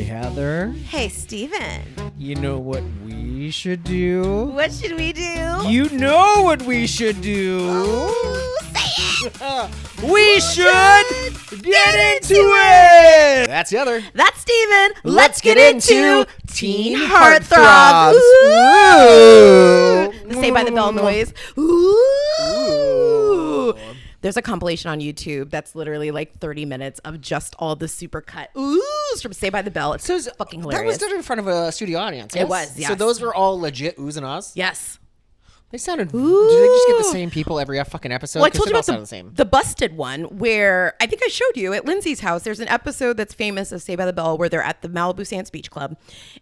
Hey, Heather. Hey, Steven. You know what we should do? What should we do? You know what we should do. Ooh, say it. We should get into it. That's Heather. That's Steven. Let's get into Teen Heartthrobs. Ooh. The Saved by the Bell noise. Ooh. There's a compilation on YouTube that's literally like 30 minutes of just all the supercut oohs from Saved by the Bell. It's fucking hilarious. That was done in front of a studio audience. Yes? It was, yes. So those were all legit oohs and ahs? Yes. They sounded... Ooh. Did they just get the same people every fucking episode? Well, I told you about the same. the Busted one where I think I showed you at Lindsay's house. There's an episode that's famous of Saved by the Bell where they're at the Malibu Sands Beach Club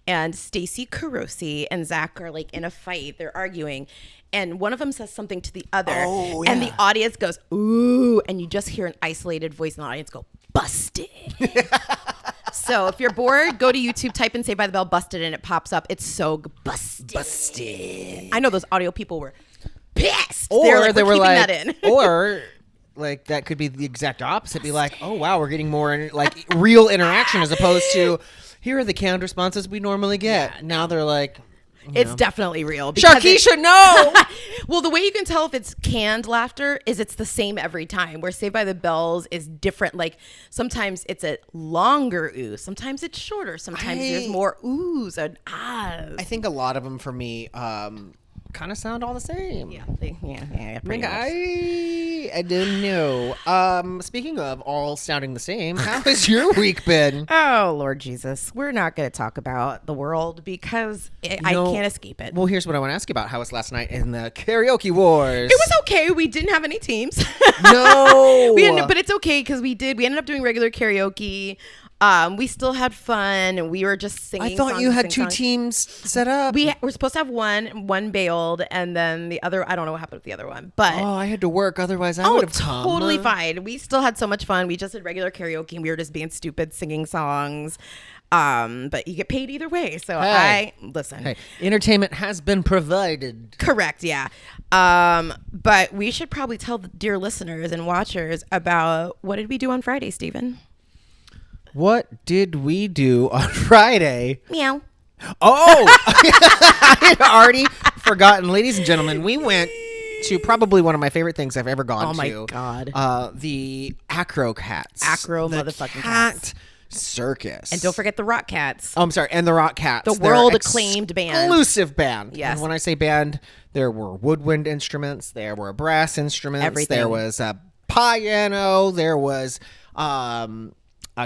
and Stacey Carosi and Zach are like in a fight. They're arguing. And one of them says something to the other. Oh, yeah. And the audience goes, ooh. And you just hear an isolated voice in the audience go, busted. So if you're bored, go to YouTube, type in Saved by the Bell busted, and it pops up. It's so busted. Busted. I know those audio people were pissed. Or they were like, that in. Or like that could be the exact opposite. Be like, oh, wow, we're getting more like real interaction as opposed to here are the canned responses we normally get. Yeah, now they're like... It's definitely real. Sharkeisha, no! Well, the way you can tell if it's canned laughter is it's the same every time. Where Saved by the Bells is different. Like sometimes it's a longer ooh. Sometimes it's shorter. Sometimes there's more oohs and ahs. I think a lot of them for me kind of sound all the same. Yeah, pretty much. I don't know. Speaking of all sounding the same, how has your week been? Oh, Lord Jesus. We're not going to talk about the world because I can't escape it. Well, here's what I want to ask you about. How was last night in the karaoke wars? It was okay. We didn't have any teams. No. But it's okay because we ended up doing regular karaoke. We still had fun and we were just singing. I thought you had two teams set up. We were supposed to have one bailed and then the other, I don't know what happened with the other one, but. Oh, I had to work. Otherwise I would have come. Totally fine. We still had so much fun. We just did regular karaoke and we were just being stupid, singing songs. But you get paid either way. So listen. Hey, entertainment has been provided. Correct. Yeah. But we should probably tell the dear listeners and watchers about what did we do on Friday, Stephen? What did we do on Friday? Meow. Oh, I had already forgotten. Ladies and gentlemen, we went to probably one of my favorite things I've ever gone to. Oh, my God. The Acro Cats. Motherfucking cat cats. Circus. And don't forget the Rock Cats. Oh, I'm sorry. And the Rock Cats. The world-acclaimed band. Exclusive band. Yes. And when I say band, there were woodwind instruments. There were brass instruments. Everything. There was a piano. There was... a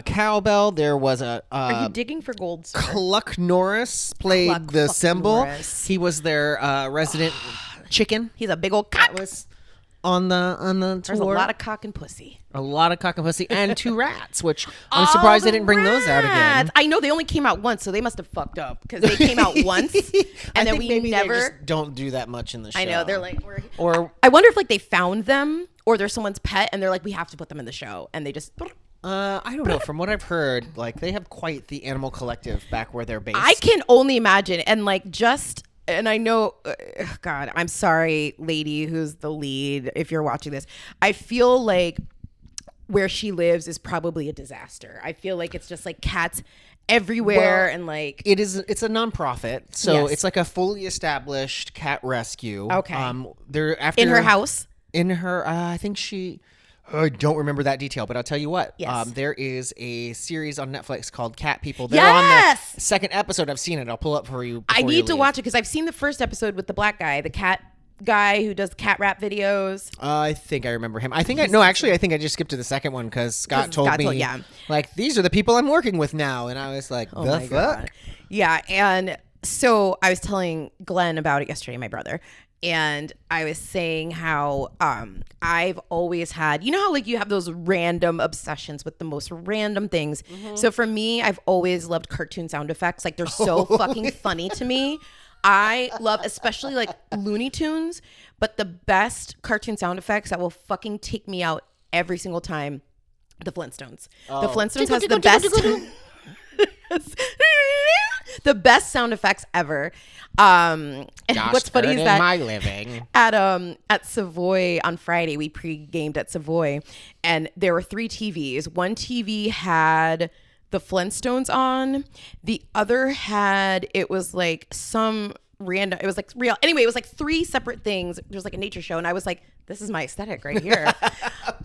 cowbell. There was a... Are you digging for gold, sir? Cluck Norris played the cymbal. Norris. He was their resident chicken. He's a big old cock. That was on the tour. There's a lot of cock and pussy. A lot of cock and pussy and two rats, which I'm surprised they didn't bring those out again. I know they only came out once, so they must have fucked up because they came out once and then we never... They just don't do that much in the show. I know. They're like... I wonder if like they found them or they're someone's pet and they're like, we have to put them in the show. And they just... I don't know. From what I've heard, like they have quite the animal collective back where they're based. I can only imagine. And like and I know, God, I'm sorry, lady who's the lead, if you're watching this. I feel like where she lives is probably a disaster. I feel like it's just like cats everywhere and like... It's a nonprofit. So it's like a fully established cat rescue. Okay. They're in her house? In her, I think she... I don't remember that detail, but I'll tell you what. Yes. There is a series on Netflix called Cat People. They're on the second episode. I've seen it. I'll pull up for you. I need to watch it because I've seen the first episode with the black guy, the cat guy who does cat rap videos. I think I remember him. I think I just skipped to the second one because Scott told me, like, these are the people I'm working with now. And I was like, oh the my fuck? God. Yeah. And so I was telling Glenn about it yesterday, my brother. And I was saying how I've always had, you know how like you have those random obsessions with the most random things. Mm-hmm. So for me, I've always loved cartoon sound effects. Like they're so fucking funny to me. I love especially like Looney Tunes, but the best cartoon sound effects that will fucking take me out every single time, the Flintstones. Oh. The Flintstones has the best... the best sound effects ever. And what's funny is that my living at Savoy on Friday, we pre-gamed at Savoy and there were 3 TVs. One TV had the Flintstones on. The other had, it was like some random, it was like real. Anyway, it was like 3 separate things. There was like a nature show. And I was like, this is my aesthetic right here.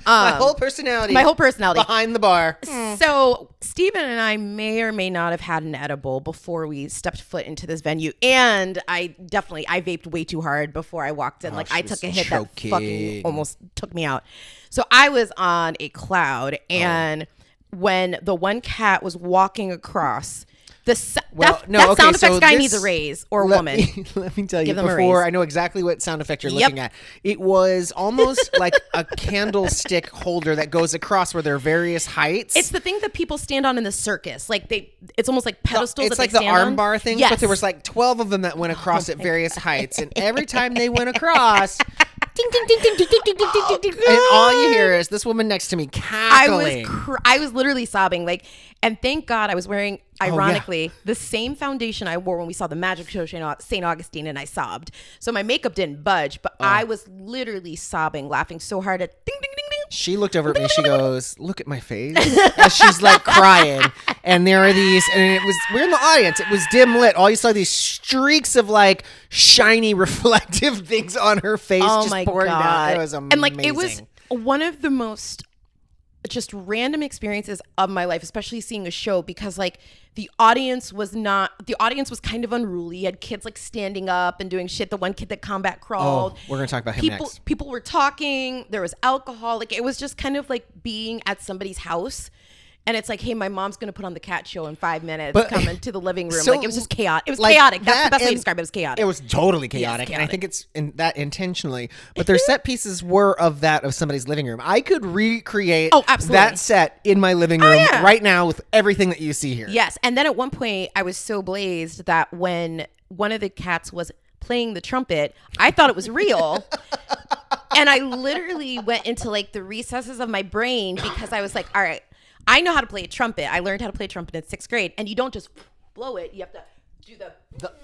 My whole personality. Behind the bar. So Steven and I may or may not have had an edible before we stepped foot into this venue. And I vaped way too hard before I walked in. Like I took a hit that fucking almost took me out. So I was on a cloud. And when the one cat was walking across, that sound effects guy needs a raise, or a woman. Let me tell you, before I know exactly what sound effect you're looking at. It was almost like a candlestick holder that goes across where there are various heights. It's the thing that people stand on in the circus. Like it's almost like pedestals. It's that like they the stand armbar on. thing, Yes. but there was like 12 of them that went across at various heights, and every time they went across. Ding, ding, ding, ding, ding, ding, ding, ding, ding, and all you hear is this woman next to me cackling. I was literally sobbing. Like, and thank God I was wearing, ironically, the same foundation I wore when we saw the magic show St. Augustine, and I sobbed. So my makeup didn't budge, but I was literally sobbing, laughing so hard at ding, ding, ding, ding. She looked over at me. She goes, "Look at my face," as she's like crying. And there are these, and we're in the audience. It was dim lit. All you saw these streaks of like shiny, reflective things on her face. Oh just my pouring God! down. It was amazing. And like it was one of the most just random experiences of my life, especially seeing a show, because like the audience was kind of unruly. You had kids like standing up and doing shit. The one kid that combat crawled. We're gonna talk about him next. People were talking. There was alcohol. Like it was just kind of like being at somebody's house. And it's like, hey, my mom's going to put on the cat show in 5 minutes. Come into the living room. Like, it was just chaotic. It was like chaotic. That's the best way to describe it. It was chaotic. It was totally chaotic. And I think it's in that intentionally. But their set pieces were of somebody's living room. I could recreate that set in my living room right now with everything that you see here. Yes. And then at one point, I was so blazed that when one of the cats was playing the trumpet, I thought it was real. And I literally went into like the recesses of my brain because I was like, all right, I know how to play a trumpet. I learned how to play a trumpet in 6th grade. And you don't just blow it. You have to do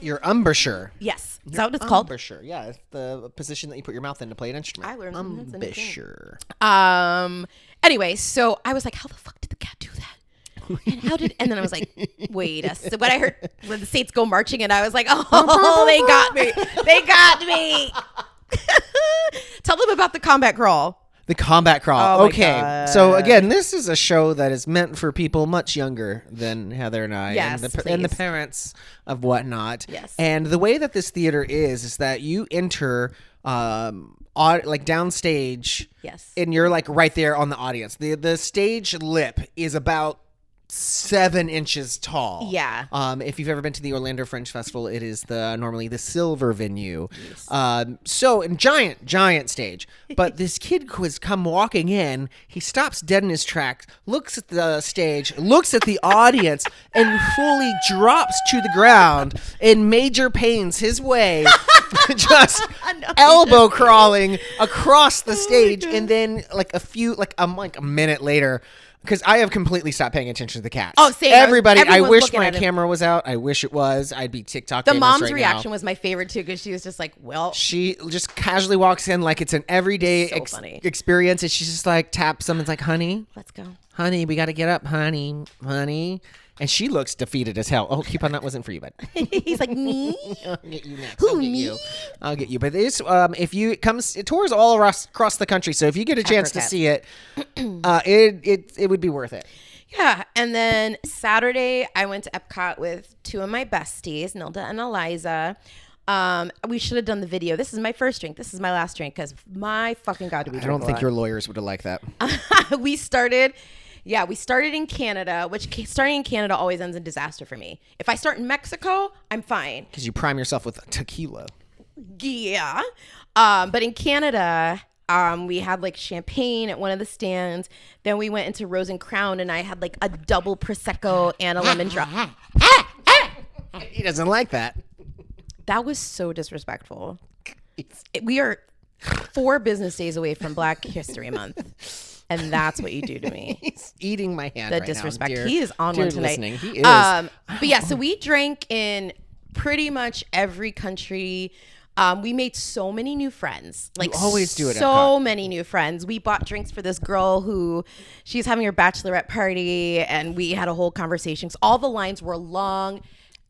your embouchure. Yes. Is that what it's called? Embouchure. Yeah. It's the position that you put your mouth in to play an instrument. I learned embouchure. Anyway, so I was like, how the fuck did the cat do that? And then I was like, wait so when I heard when the Saints go marching, and I was like, oh, they got me. Tell them about the combat crawl. The combat crawl. Oh okay. So again, this is a show that is meant for people much younger than Heather and I, and the parents of whatnot. Yes. And the way that this theater is that you enter like downstage. Yes. And you're like right there on the audience. The stage lip is about 7 inches tall. Yeah. If you've ever been to the Orlando Fringe Festival, it is normally the silver venue. Yes. So in giant stage. But this kid was come walking in. He stops dead in his tracks, looks at the stage, looks at the audience, and fully drops to the ground in major pains his way, just elbow crawling across the stage, and then like a minute later. Because I have completely stopped paying attention to the cats. Oh, same. Everybody, I wish my camera was out. I wish it was. I'd be TikTok. The mom's reaction was my favorite too, because she was just like, well. She just casually walks in like it's an everyday experience. And she's just like, taps someone's like, honey. Let's go. Honey, we got to get up, honey. And she looks defeated as hell. Oh, coupon that wasn't for you, bud. He's like, me? I'll get you next. Who, I'll get you. But this, it tours all across the country. So if you get a chance to see it, it would be worth it. Yeah. And then Saturday, I went to Epcot with 2 of my besties, Nilda and Eliza. We should have done the video. This is my first drink. This is my last drink, because my fucking God, do we drink I don't think your lawyers would have liked that. We started in Canada, which starting in Canada always ends in disaster for me. If I start in Mexico, I'm fine. Because you prime yourself with tequila. Yeah. But in Canada, we had like champagne at one of the stands. Then we went into Rose and Crown, and I had like a double Prosecco and a lemon drop. He doesn't like that. That was so disrespectful. We are 4 business days away from Black History Month. And that's what you do to me. He's eating my hand. The right disrespect. Now, he is on one tonight. Listening. He is. But yeah, so we drank in pretty much every country. We made so many new friends. Like You always do it at so Epcot. many new friends. We bought drinks for this girl who she's having her bachelorette party, and we had a whole conversation. 'Cause all the lines were long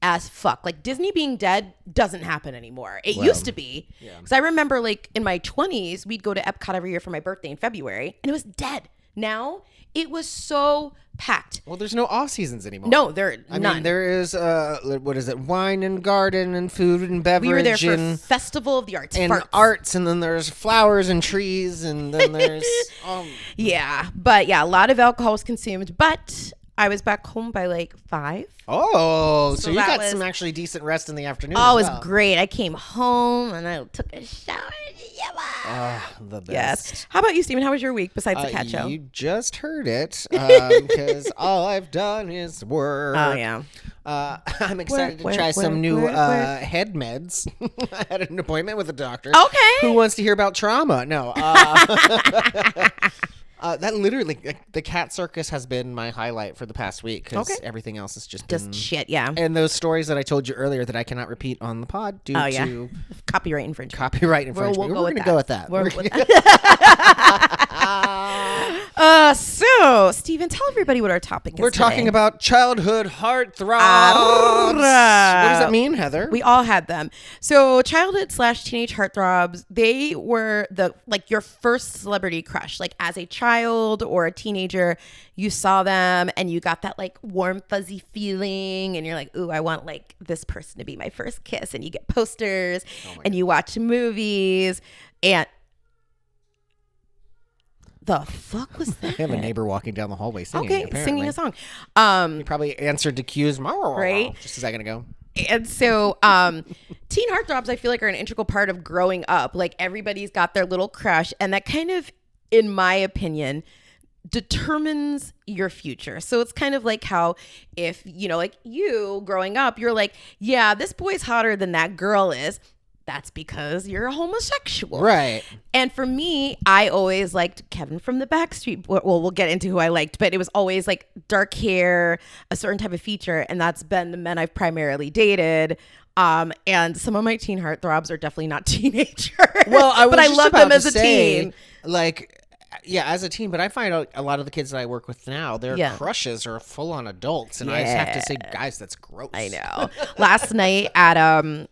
as fuck. Like Disney being dead doesn't happen anymore. It used to be. Because I remember like in my 20s, we'd go to Epcot every year for my birthday in February, and it was dead. Now it was so packed. Well, there's no off seasons anymore. No, there I none. mean, there is what is it? Wine and garden and food and beverage. We were there for and, Festival of the Arts. and Farts. arts, and then there's flowers and trees, and then there's Yeah, but yeah, a lot of alcohol was consumed. But I was back home by like 5. so you that got was- some actually decent rest in the afternoon. Oh, it as was well. great. I came home and I took a shower. The best. Yes. How about you, Steven? How was your week besides the cat show? You just heard it because all I've done is work. Oh, yeah. I'm excited Work, to try work, some work, new work, work. head meds. I had an appointment with a doctor. Okay. Who wants to hear about trauma? No. That literally, the cat circus has been my highlight for the past week because everything else has just been... Shit, yeah. And those stories that I told you earlier that I cannot repeat on the pod due to Copyright infringement. copyright infringement. We'll We're going to go with that. We're so, Steven, tell everybody what our topic is. We're talking today. about childhood heart throbs. Arrgh. What does that mean, Heather? We all had them. So childhood/teenage heartthrobs, they were your first celebrity crush. Like as a child or a teenager, you saw them and you got that like warm, fuzzy feeling and you're like, ooh, I want like this person to be my first kiss. And you get posters and you watch movies and the fuck was that? I have a neighbor walking down the hallway singing. Okay, apparently. singing a song. He probably answered to cues, Right. just a second ago. And so teen heartthrobs, I feel like, are an integral part of growing up. Like everybody's got their little crush. And that kind of, in my opinion, determines your future. So it's kind of like how if, like you growing up, you're like, yeah, this boy's hotter than that girl is. That's because you're a homosexual. Right. And for me, I always liked Kevin from the Backstreet. Well, we'll get into who I liked, but it was always like dark hair, a certain type of feature. And that's been the men I've primarily dated. And some of my teen heartthrobs are definitely not teenagers. Well, but I love them as a teen. Like, yeah, as a teen, but I find out a lot of the kids that I work with now, their crushes are full-on adults. And I just have to say, guys, that's gross. I know. Last night at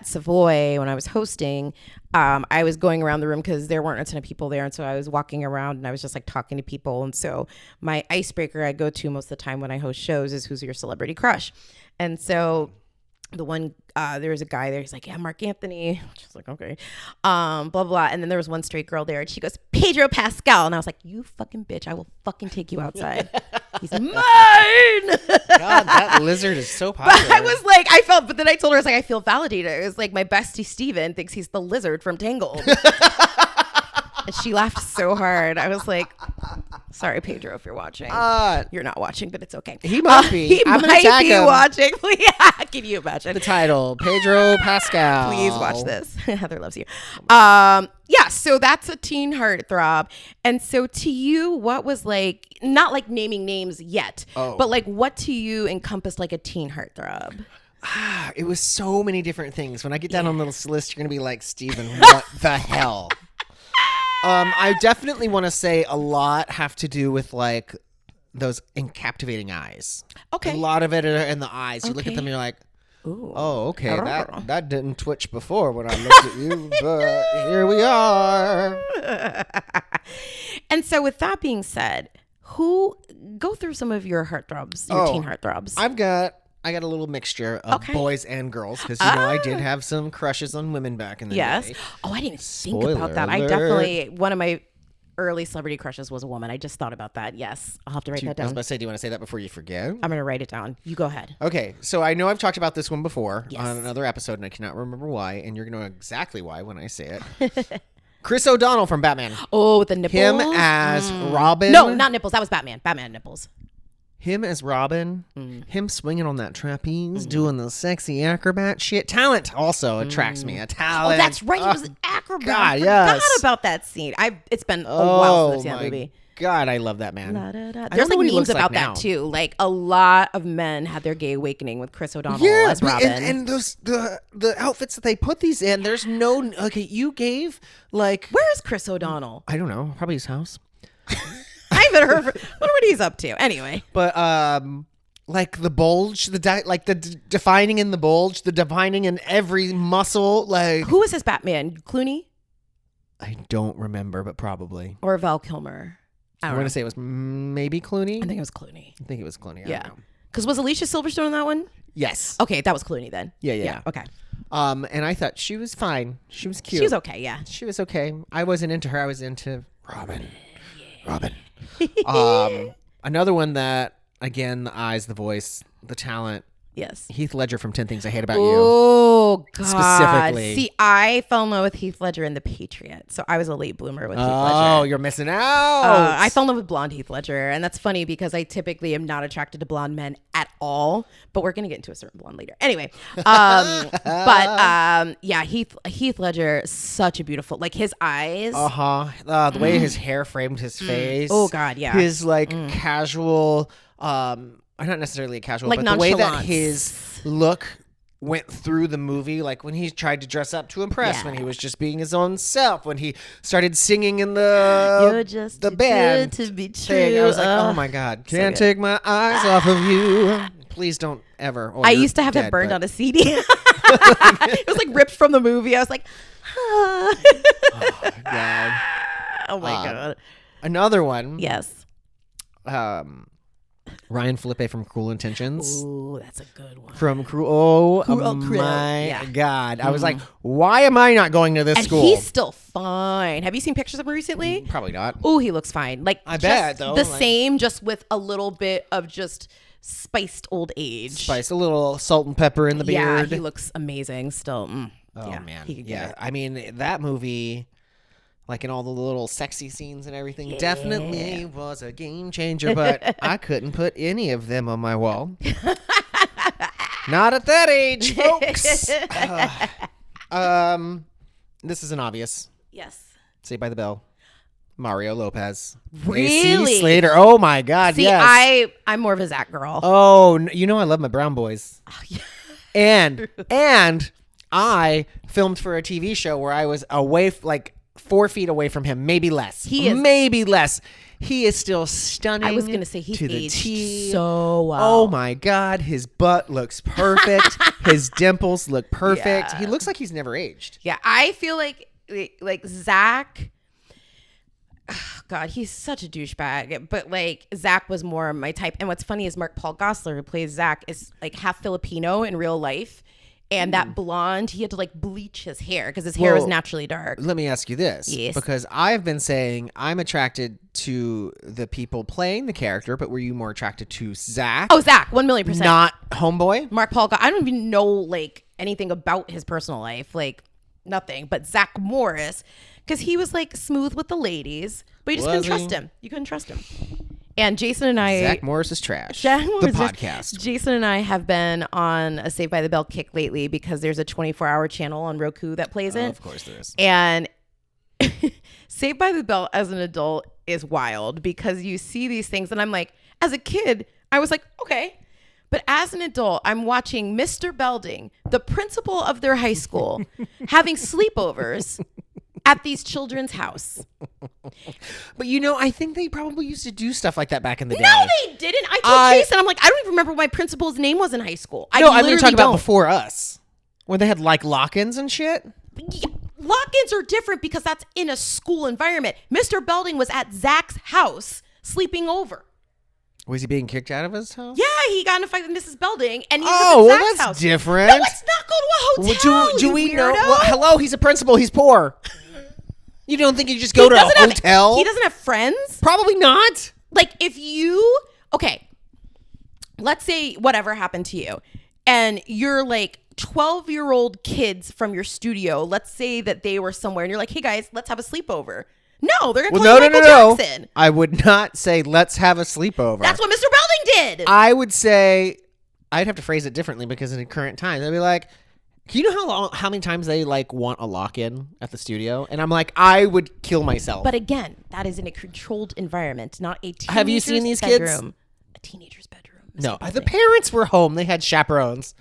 Savoy when I was hosting, I was going around the room because there weren't a ton of people there, and so I was walking around and I was just like talking to people. And so my icebreaker I go to most of the time when I host shows is who's your celebrity crush, and so. The one, there was a guy there. He's like, yeah, Mark Anthony. She's like, okay, blah, blah. And then there was one straight girl there and she goes, Pedro Pascal. And I was like, you fucking bitch. I will fucking take you outside. He's mine. God, that lizard is so popular. But I was like, but then I told her, I was like, I feel validated. It was like my bestie Steven thinks he's the lizard from Tangled. And she laughed so hard. I was like, sorry, Pedro, if you're watching. You're not watching, but it's okay. He might be. He I'm gonna might tag be him. watching. Yeah, can you imagine? The title, Pedro Pascal. Please watch this. Heather loves you. Yeah, so that's a teen heartthrob. And so to you, what was like, not like naming names yet, but like what to you encompassed like a teen heartthrob? It was so many different things. When I get down on this list, you're going to be like, Steven, what the hell? I definitely want to say a lot have to do with like those captivating eyes. Okay. A lot of it are in the eyes. You look at them and you're like, Ooh. oh, okay. That didn't twitch before when I looked at you, but here we are. And so with that being said, go through some of your heartthrobs, your teen heartthrobs. I got a little mixture of boys and girls because, I did have some crushes on women back in the day. Oh, I didn't even think Spoiler about that. alert. One of my early celebrity crushes was a woman. I just thought about that. Yes. I'll have to write that I was down. about to say, do you want to say that before you forget? I'm going to write it down. You go ahead. Okay, so I know I've talked about this one before Yes. on another episode, and I cannot remember why, and you're going to know exactly why when I say it. Chris O'Donnell from Batman. Oh, with the nipples? Him as Robin. No, not nipples. That was Batman. Batman nipples. Him as Robin. Him swinging on that trapeze, doing the sexy acrobat shit. Talent also attracts me. A talent. Oh, that's right. He was an acrobat. God, I yes. forgot about that scene. It's been a while since I've seen that movie. God, I love that man. There's like memes about now. that too. Like a lot of men had their gay awakening with Chris O'Donnell as Robin. And those the outfits that they put these in. There's no you gave like where is Chris O'Donnell? I don't know. Probably his house. I haven't heard. Wonder what he's up to. Anyway, but like the bulge, defining in the bulge, the defining in every muscle. Like who was his Batman? Clooney? I don't remember, but probably or Val Kilmer. I'm going to say it was maybe Clooney. I think it was Clooney. I think it was Clooney. Yeah. Because was Alicia Silverstone in that one? Yes. Okay, that was Clooney then. Yeah. Okay. And I thought she was fine. She was cute. She was okay, yeah. She was okay. I wasn't into her. I was into Robin. Yeah. Robin. Another one that, again, the eyes, the voice, the talent. Yes. Heath Ledger from 10 Things I Hate About You. Oh, God. Specifically. See, I fell in love with Heath Ledger in The Patriot. So I was a late bloomer with Heath Ledger. Oh, you're missing out. I fell in love with blonde Heath Ledger. And that's funny because I typically am not attracted to blonde men at all. But we're going to get into a certain blonde later. Anyway. Yeah, Heath Ledger, such a beautiful, like his eyes. The way his hair framed his face. Oh, God, yeah. His casual, not necessarily a casual, like but the way that his look went through the movie, like when he tried to dress up to impress, when he was just being his own self, when he started singing in You're just the too band good to be true. thing. I was like, oh my God, can't take my eyes off of you. Please don't ever. I used to have that burned on a CD. It was like ripped from the movie. I was like, oh God. Oh my God. Another one. Yes. Ryan Felipe from Cruel Intentions. Ooh, that's a good one. From Cruel. My God. I was like, why am I not going to this school? And he's still fine. Have you seen pictures of him recently? Probably not. Oh, he looks fine. Like I bet though. The same, just with a little bit of just spiced old age. Spice, a little salt and pepper in the beard. Yeah, he looks amazing still. Oh yeah, man. He could yeah. get it. I mean, that movie, like in all the little sexy scenes and everything, definitely was a game changer, but I couldn't put any of them on my wall. Not at that age, folks. This is an obvious. Yes. Saved by the Bell. Mario Lopez. Really? AC Slater. Oh my God. See, yes. I'm more of a Zach girl. Oh, you know I love my brown boys. Oh, yeah. And I filmed for a TV show where I was away, like 4 feet away from him, maybe less. Maybe less. He is still stunning. I was going to say he's aged T. so well. Oh my God. His butt looks perfect. His dimples look perfect. Yeah. He looks like he's never aged. Yeah, I feel like Zach. Oh God, he's such a douchebag. But like Zach was more my type. And what's funny is Mark Paul Gosselaar, who plays Zach, is like half Filipino in real life. And that blonde, he had to like bleach his hair because his hair was naturally dark. Let me ask you this. Yes. Because I've been saying I'm attracted to the people playing the character, but were you more attracted to Zach? Oh, Zach, 1,000,000%. Not Homeboy? Mark Paul, I don't even know like anything about his personal life, like nothing. But Zach Morris, because he was like smooth with the ladies, but you just couldn't trust him. You couldn't trust him. And Jason and I, Zach Morris is trash. The podcast. Jason and I have been on a Saved by the Bell kick lately because there's a 24-hour channel on Roku that plays it. Of course there is. And Saved by the Bell as an adult is wild because you see these things, and I'm like, as a kid, I was like, okay. But as an adult, I'm watching Mr. Belding, the principal of their high school, having sleepovers at these children's house. But you know, I think they probably used to do stuff like that back in the day. No, they didn't. I told Jason, I'm like, I don't even remember what my principal's name was in high school. No, I mean, talking about before us, when they had like lock-ins and shit. Yeah, lock-ins are different because that's in a school environment. Mr. Belding was at Zach's house sleeping over. Was he being kicked out of his house? Yeah, he got in a fight with Mrs. Belding, and he was at Zach's that's house. different. No, let's not go to a hotel. Do we know? weirdo. Well, hello, he's a principal. He's poor. You don't think you just go to a hotel? He doesn't have friends? Probably not. Like if you, okay, let's say whatever happened to you and you're like 12-year-old kids from your studio. Let's say that they were somewhere and you're like, hey guys, let's have a sleepover. No, they're going to call you Michael Jackson. I would not say let's have a sleepover. That's what Mr. Belding did. I would say, I'd have to phrase it differently because in current times, I'd be like, You know how many times they like want a lock-in at the studio, and I'm like, I would kill myself. But again, that is in a controlled environment, not a teenager's Have you seen these bedroom. kids? A teenager's bedroom. No, the parents were home. They had chaperones.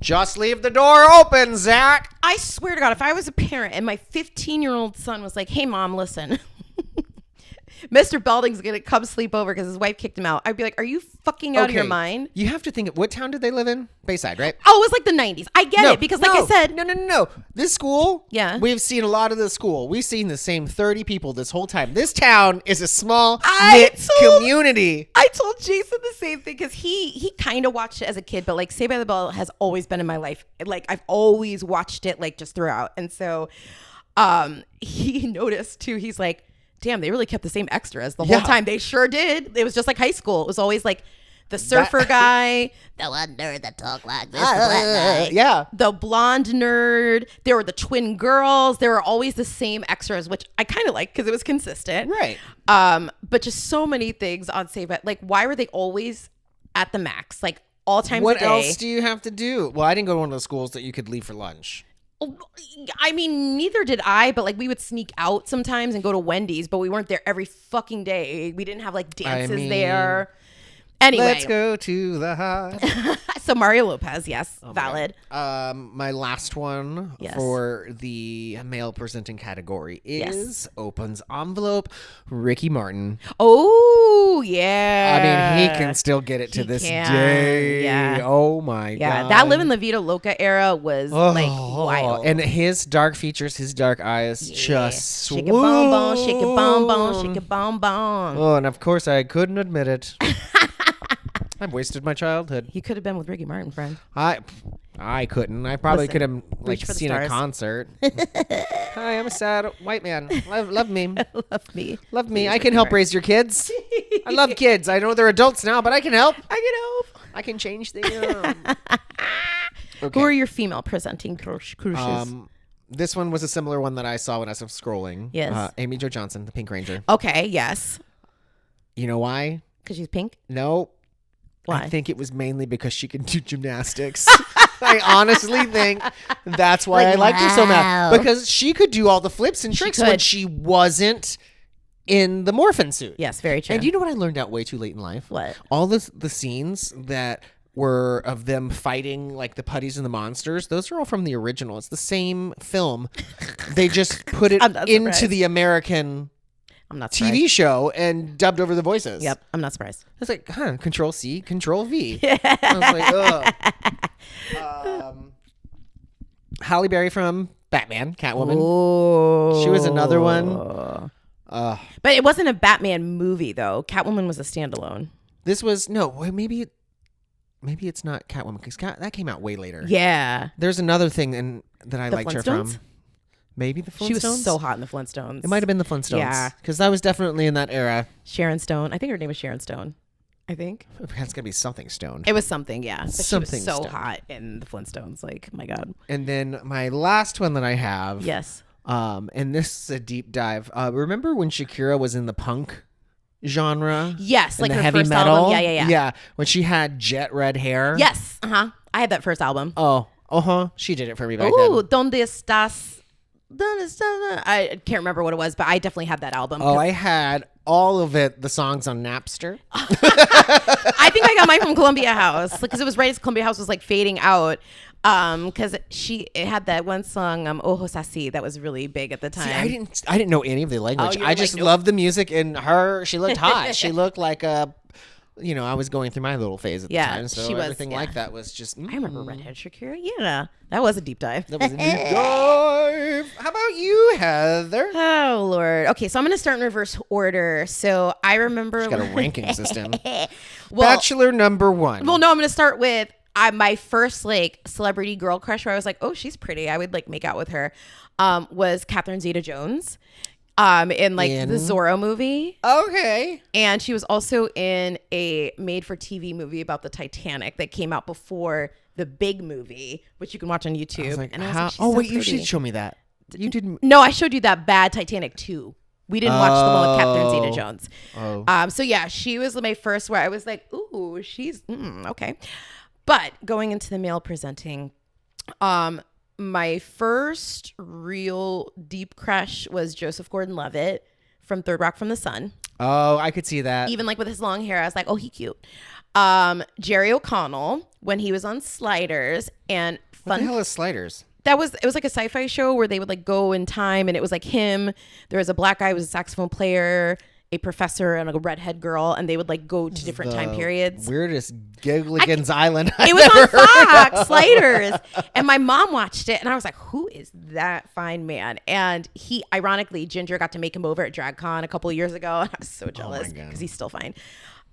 Just leave the door open, Zach. I swear to God, if I was a parent and my 15-year-old son was like, "Hey, Mom, listen." Mr. Belding's gonna come sleep over because his wife kicked him out. I'd be like, "Are you fucking out of your mind?" You have to think of what town did they live in? Bayside, right? Oh, it was like the 90s. I get it because, like I said, no. This school, Yeah. we've seen a lot of the school. We've seen the same 30 people this whole time. This town is a small knit community. I told Jason the same thing because he kind of watched it as a kid, but like Saved by the Bell has always been in my life. Like I've always watched it like just throughout, and so he noticed too. He's like, damn, they really kept the same extras the whole time. They sure did. It was just like high school. It was always like the surfer guy, the one nerd that talked like this, the black guy, the blonde nerd. There were the twin girls. There were always the same extras, which I kind of like because it was consistent. Right. But just so many things on Save It. Like, why were they always at the max? Like all times What a day. else do you have to do? Well, I didn't go to one of those schools that you could leave for lunch. I mean, neither did I, but like we would sneak out sometimes and go to Wendy's, but we weren't there every fucking day. We didn't have like dances there. Anyway. Let's go to the high. So Mario Lopez, yes, valid. My last one for the male presenting category is opens envelope, Ricky Martin. Oh, yeah. I mean, he can still get it to this day. Yeah. Oh, my God. That Living La Vida Loca era was like wild. And his dark features, his dark eyes just shake it, bon bon, shake it, bon bon, shake it, bon bon. Oh, and of course, I couldn't admit it. I've wasted my childhood. You could have been with Ricky Martin, friend. I couldn't. I probably could have like seen a stars. concert. Hi, I'm a sad white man. Love me. Love me. Love me. I can help raise your kids. I love kids. I know they're adults now, but I can help. I can change them. Okay. Who are your female presenting crushes? This one was a similar one that I saw when I was scrolling. Yes. Amy Jo Johnson, the Pink Ranger. Okay, yes. You know why? Because she's pink? No. Why? I think it was mainly because she can do gymnastics. I honestly think that's why I liked her so much. Because she could do all the flips and tricks when she wasn't in the morphin suit. Yes, very true. And you know what I learned out way too late in life? What? All the scenes that were of them fighting like the putties and the monsters, those are all from the original. It's the same film. They just put it into the American TV show and dubbed over the voices. Yep, I'm not surprised. It's like, Control C, Control V. I was like, ugh. Halle Berry from Batman, Catwoman. Oh, she was another one. But it wasn't a Batman movie though. Catwoman was a standalone. This was maybe it's not Catwoman because that came out way later. Yeah, there's another thing that I liked her from. Maybe the Flintstones? She was so hot in the Flintstones. It might have been the Flintstones. Yeah. Because I was definitely in that era. Sharon Stone. I think her name was Sharon Stone. I think. It's got to be something Stone. It was something, yeah. But something she was so Stone. hot in the Flintstones. Like, my God. And then my last one that I have. Yes. And this is a deep dive. Remember when Shakira was in the punk genre? Yes. Like the her heavy first metal? album. Yeah. Yeah. When she had jet red hair. Yes. I had that first album. Oh. She did it for me back Ooh, then. Donde Estás? I can't remember what it was, but I definitely had that album. Oh, I had all of the songs on Napster. I think I got mine from Columbia House because it was right as Columbia House was like fading out. Because it had that one song, Ojos Así, that was really big at the time. See, I didn't know any of the language. I just nope. loved the music and her. She looked hot. She looked like a. I was going through my little phase at the time, so everything like that was just. I remember Redhead Shakira. Yeah, that was a deep dive. That was a deep dive. How about you, Heather? Oh Lord. Okay, so I'm gonna start in reverse order. So I remember. She's got a ranking system. Well, Bachelor number 1. Well, no, I'm gonna start with my first like celebrity girl crush where I was like, oh, she's pretty. I would like make out with her. Was Catherine Zeta-Jones. In the Zorro movie. Okay. And she was also in a made-for-TV movie about the Titanic that came out before the big movie, which you can watch on YouTube. I was like, and I was like, she's so wait, pretty. you should show me that. You didn't. No, I showed you that bad Titanic 2. We didn't watch the one with Catherine Zeta-Jones. Oh. So yeah, she was my first where I was like, ooh, she's okay. But going into the male presenting, My first real deep crush was Joseph Gordon-Levitt from Third Rock from the Sun. Oh, I could see that. Even like with his long hair, I was like, oh, he cute. Jerry O'Connell when he was on Sliders, and What the hell is Sliders? it was like a sci-fi show where they would like go in time, and it was like him. There was a black guy who was a saxophone player, a professor, and like a redhead girl, and they would like go to different time periods. Weirdest Gilligan's Island. It was on Fox, Sliders. And my mom watched it, and I was like, who is that fine man? And he, ironically, Ginger got to make him over at DragCon a couple of years ago. And I was so jealous because he's still fine.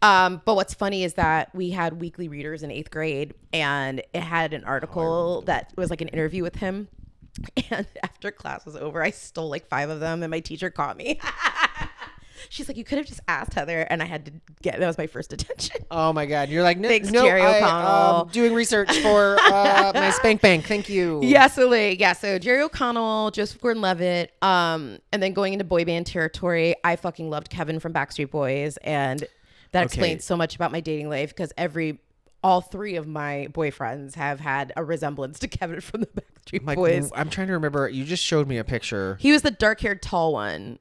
But what's funny is that we had weekly readers in 8th grade, and it had an article that was like an interview with him. And after class was over, I stole like 5 of them, and my teacher caught me. She's like, you could have just asked Heather, and I had to that was my first attention. Oh my God. You're like, no, Thanks, Jerry O'Connell. Doing research for my Spank Bank. Thank you. Yeah, so Jerry O'Connell, Joseph Gordon-Levitt, and then going into boy band territory, I fucking loved Kevin from Backstreet Boys, and that explains so much about my dating life because all 3 of my boyfriends have had a resemblance to Kevin from the Backstreet Boys. I'm trying to remember. You just showed me a picture. He was the dark-haired, tall one.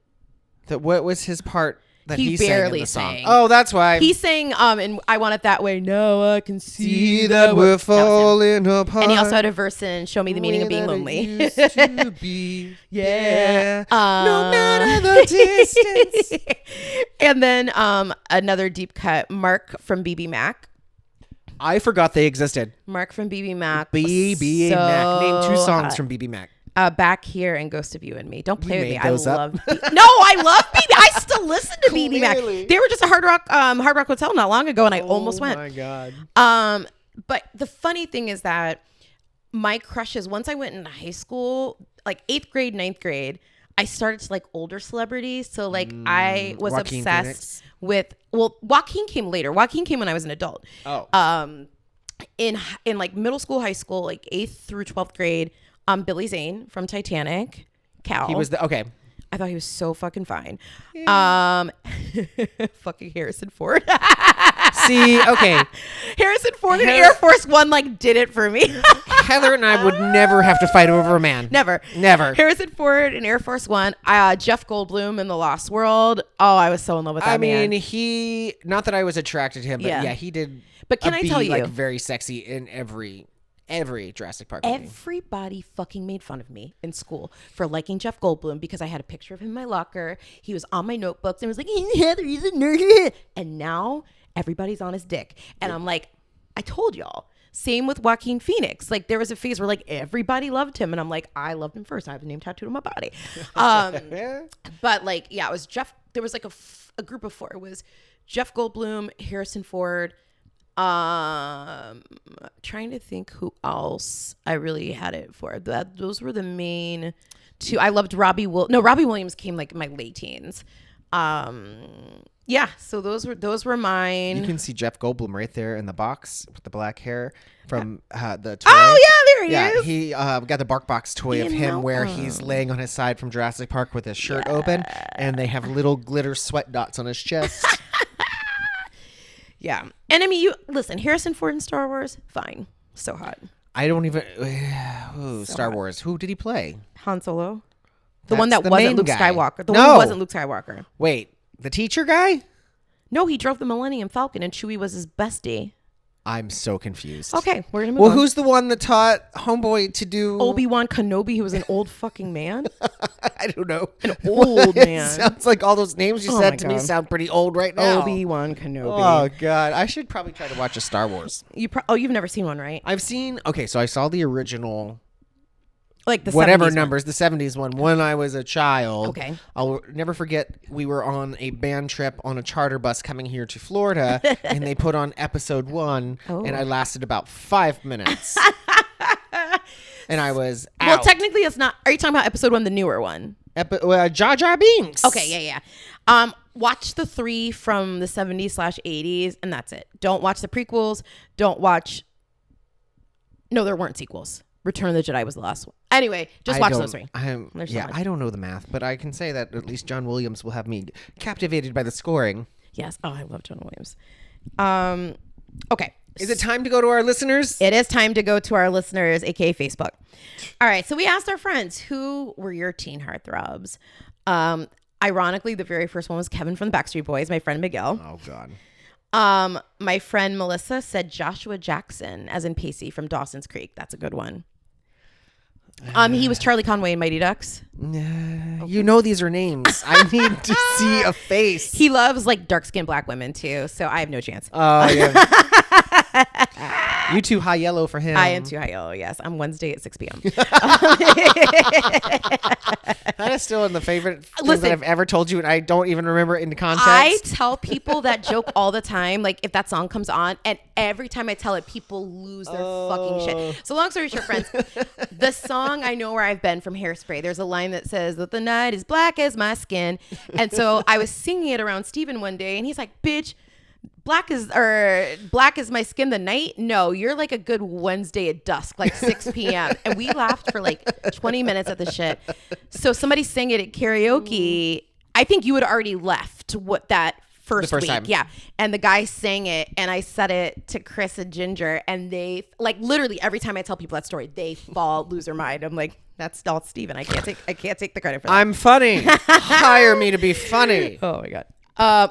What was his part that he barely sang in the song? sang. Oh, that's why. He sang, and I Want It That Way. Now I can see that we're falling apart. And he also had a verse in Show Me the Meaning of Being Lonely. Used to be. Yeah. No matter the distance. And then another deep cut, Mark from BB Mac. I forgot they existed. Mark from BB Mac. BB Mac. Name 2 songs from BB Mac. Back Here and Ghost of You and Me. Don't play with me. I love No, I love BB. I still listen to BB Mac. They were just a Hard Rock Hotel not long ago, and I almost went. Oh my God. But the funny thing is that my crushes, once I went into high school, like 8th grade, 9th grade, I started to like older celebrities. So like I was Joaquin obsessed with, Joaquin came later. Joaquin came when I was an adult. Oh. In like middle school, high school, like 8th through 12th grade, Billy Zane from Titanic. Cal. He was okay. I thought he was so fucking fine. Yeah. Fucking Harrison Ford. See, okay. Harrison Ford in Air Force One like did it for me. Heather and I would never have to fight over a man. Never. Harrison Ford in Air Force One. Jeff Goldblum in The Lost World. Oh, I was so in love with that man. He, not that I was attracted to him, but yeah he did. But can I tell you, like very sexy in every Jurassic Park movie. Everybody fucking made fun of me in school for liking Jeff Goldblum because I had a picture of him in my locker. He was on my notebooks and was like, Heather, he's a nerd. And now everybody's on his dick. And I'm like, I told y'all. Same with Joaquin Phoenix. Like there was a phase where like everybody loved him. And I'm like, I loved him first. I have a name tattooed on my body. But like, yeah, it was Jeff. There was like a group of 4. It was Jeff Goldblum, Harrison Ford, trying to think who else I really had it for. Those were the main 2. I loved Robbie Williams came like in my late teens. Yeah, so those were mine. You can see Jeff Goldblum right there in the box with the black hair from the toy. Oh yeah, there he is. He got the Bark Box toy of him where he's laying on his side from Jurassic Park with his shirt open, and they have little glitter sweat dots on his chest. Yeah. And I mean, you listen, Harrison Ford in Star Wars, fine. So hot. I don't even Star Wars. Who did he play? Han Solo. The one that the wasn't main Luke guy. Skywalker. The one who wasn't Luke Skywalker. Wait, the teacher guy? No, he drove the Millennium Falcon and Chewie was his bestie. I'm so confused. Okay, we're gonna move on. Well, who's the one that taught Homeboy to do Obi-Wan Kenobi, who was an old fucking man? I don't know. An old man. Sounds like all those names you said to me sound pretty old right now. Obi-Wan Kenobi. Oh God, I should probably try to watch a Star Wars. You've never seen one, right? I've seen. Okay, so I saw the original. Like the whatever 70s numbers, the 70s one, when I was a child. Okay. I'll never forget, we were on a band trip on a charter bus coming here to Florida, and they put on episode 1, and I lasted about 5 minutes. And I was out. Well, technically it's not. Are you talking about episode 1, the newer one? Jar Jar Binks. Okay, yeah. Watch the 3 from the 70s/80s, and that's it. Don't watch the prequels. Don't watch. No, there weren't sequels. Return of the Jedi was the last one. Anyway, just watch those 3. I don't know the math, but I can say that at least John Williams will have me captivated by the scoring. Yes. Oh, I love John Williams. Okay. Is it time to go to our listeners? It is time to go to our listeners, aka Facebook. All right, so we asked our friends, who were your teen heartthrobs? Ironically, the very first one was Kevin from the Backstreet Boys, my friend Miguel. Oh, God. My friend Melissa said Joshua Jackson, as in Pacey from Dawson's Creek. That's a good one. He was Charlie Conway in Mighty Ducks. You know these are names. I need to see a face. He loves like dark-skinned black women too, so I have no chance. Oh, yeah. You too high yellow for him. I am too high yellow, yes. I'm Wednesday at 6 p.m. That is still in the favorite things Listen, that I've ever told you, and I don't even remember it in context. I tell people that joke all the time, like if that song comes on, and every time I tell it, people lose their fucking shit. So long story short, friends, the song I Know Where I've Been from Hairspray, there's a line that says that the night is black as my skin. And so I was singing it around Steven one day, and he's like, bitch, black is my skin the night? No, you're like a good Wednesday at dusk, like 6 p.m. And we laughed for like 20 minutes at the shit. So somebody sang it at karaoke. I think you had already left that first week. time. Yeah. And the guy sang it, and I said it to Chris and Ginger, and they like literally every time I tell people that story, they lose their mind. I'm like, that's all Steven. I can't take the credit for that. I'm funny. Hire me to be funny. Oh my God.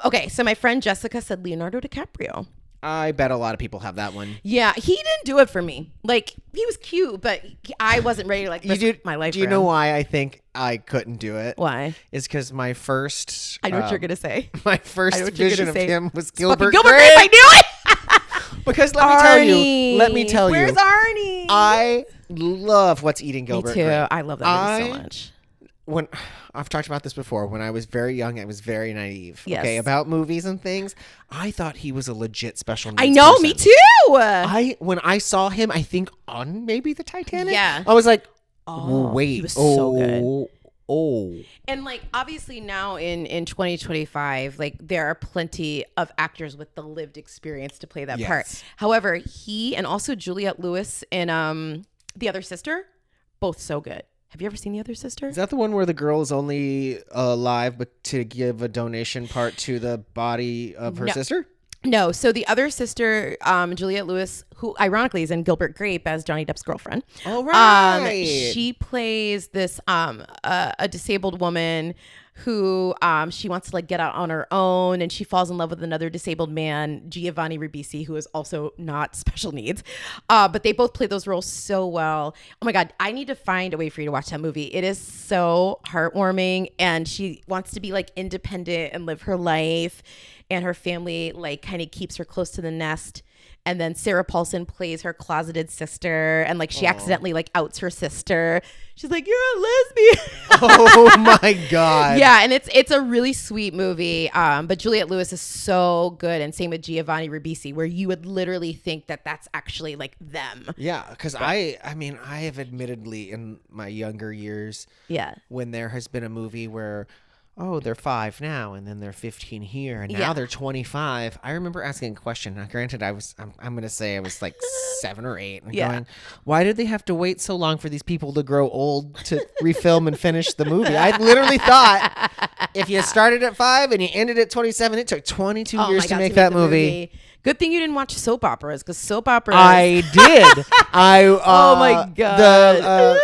Okay, so my friend Jessica said Leonardo DiCaprio. I bet a lot of people have that one. Yeah, he didn't do it for me. Like, he was cute, but I wasn't ready to like risk my life. Do you know why I think I couldn't do it? Why? It's because my first... I know what you're going to say. My first vision of him was Gilbert Grape. Grape. I knew it! Because let me tell you. Where's Arnie? I love What's Eating Gilbert Me too. Grape. I love that movie so much. When I've talked about this before, when I was very young, I was very naive. Yes. Okay, about movies and things. I thought he was a legit special needs I know, person. me too. When I saw him, I think on maybe the Titanic. Yeah. I was like, Oh, wait, he was so good. Oh. And like obviously now in 2025, like there are plenty of actors with the lived experience to play that part. However, he and also Juliette Lewis in The Other Sister, both so good. Have you ever seen The Other Sister? Is that the one where the girl is only alive but to give a donation part to the body of her sister? No. So The Other Sister, Juliette Lewis, who ironically is in Gilbert Grape as Johnny Depp's girlfriend. Oh, right. She plays this a disabled woman who she wants to like get out on her own, and she falls in love with another disabled man, Giovanni Ribisi, who is also not special needs. But they both play those roles so well. Oh my God, I need to find a way for you to watch that movie. It is so heartwarming, and she wants to be like independent and live her life, and her family like kind of keeps her close to the nest. And then Sarah Paulson plays her closeted sister, and like she accidentally like outs her sister. She's like, "You're a lesbian." Oh my God. Yeah, and it's a really sweet movie. But Juliette Lewis is so good, and same with Giovanni Ribisi, where you would literally think that that's actually like them. Yeah, because I have admittedly in my younger years, when there has been a movie where, oh, they're 5 now, and then they're 15 here, and now they're 25. I remember asking a question. Now, granted, I'm going to say I was like 7 or 8, and going, why did they have to wait so long for these people to grow old to refilm and finish the movie? I literally thought if you started at 5 and you ended at 27, it took 22 years to make that movie. Good thing you didn't watch soap operas, because soap operas. I did. Oh my God. The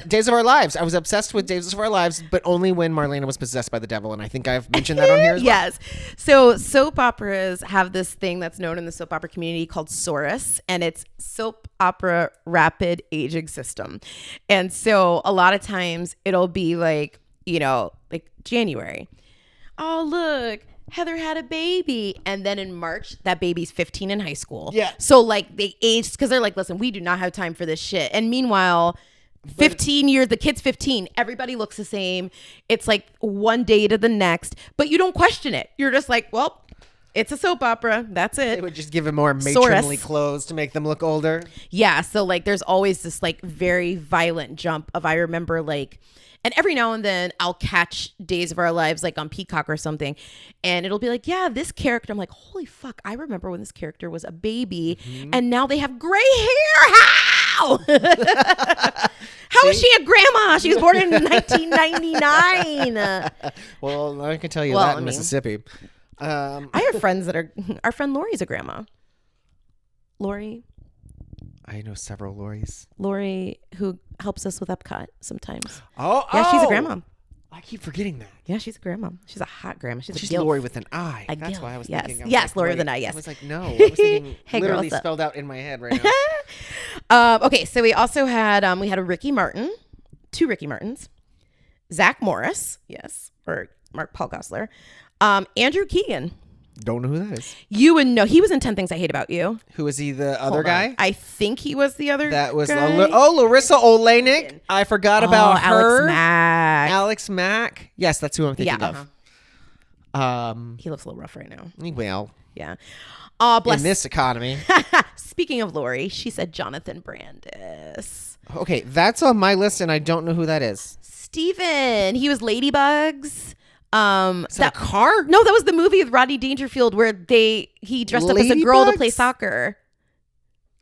Days of Our Lives. I was obsessed with Days of Our Lives, but only when Marlena was possessed by the devil, and I think I've mentioned that on here as well. Yes. So soap operas have this thing that's known in the soap opera community called SORAS, and it's Soap Opera Rapid Aging System. And so a lot of times it'll be like, like January. Oh, look, Heather had a baby. And then in March, that baby's 15 in high school. Yeah. So like they aged because they're like, listen, we do not have time for this shit. And meanwhile, 15 years, the kid's 15. Everybody looks the same. It's like one day to the next, but you don't question it. You're just like, well, it's a soap opera. That's it. They would just give them more matronly clothes to make them look older. Yeah. So like there's always this like very violent jump of, I remember like, and every now and then I'll catch Days of Our Lives like on Peacock or something, and it'll be like, yeah, this character. I'm like, holy fuck, I remember when this character was a baby, and now they have gray hair. How? How is she a grandma? She was born in 1999. Well, I can tell you that in Mississippi. I have friends that are. Our friend Lori's a grandma. Lori. I know several Loris. Lori, who helps us with Epcot sometimes. Oh, She's a grandma. I keep forgetting that. Yeah, she's a grandma. She's a hot grandma. She's She's a gilf. Lori with an I. A That's gilf. why I was Yes. thinking. I was Yes, like, Lori wait. with an I, yes. I was like, no. I was thinking Hey, girl, literally what's up? spelled out in my head right now. Okay, so we also had we had a Ricky Martin, 2 Ricky Martins, Zach Morris, yes, or Mark Paul Gosselaar, Andrew Keegan. Don't know who that is. You would know. He was in 10 Things I Hate About You. Who is he? The other Hold guy? on. I think he was the other That was guy. Larissa Oleynik. I forgot about her. Alex Mack. Alex Mack. Yes, that's who I'm thinking Yeah, of. He looks a little rough right now. Well, Yeah. Oh, bless. in this economy. Speaking of Lori, she said Jonathan Brandis. Okay, that's on my list, and I don't know who that is. Steven. He was Ladybugs. Is that a car? No, that was the movie with Rodney Dangerfield where he dressed up as a girl to play Ladybugs? soccer.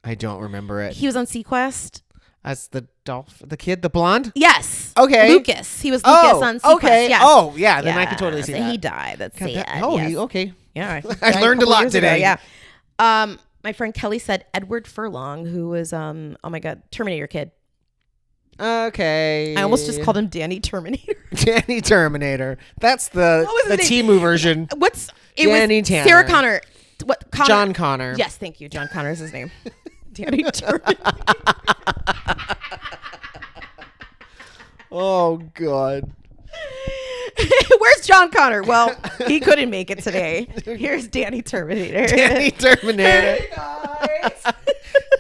I don't remember it. He was on Sequest. As the kid, the blonde? Yes. Okay. Lucas. He was Lucas on Sequest. okay. Yes. Oh, yeah. Then I can totally see And that. he died. That's God, sad. that- yes. Okay. Yeah. I learned a lot today. Yeah. My friend Kelly said Edward Furlong, who was oh my God, Terminator kid. Okay. I almost just called him Danny Terminator. Danny Terminator. That's the was his name? Timu version. Danny was Tanner. Sarah Connor. What? Connor? John Connor. Yes, thank you. John Connor is his name. Danny Terminator. Oh, God. Where's John Connor? Well, he couldn't make it today. Here's Danny Terminator. Danny Terminator. Hey, guys.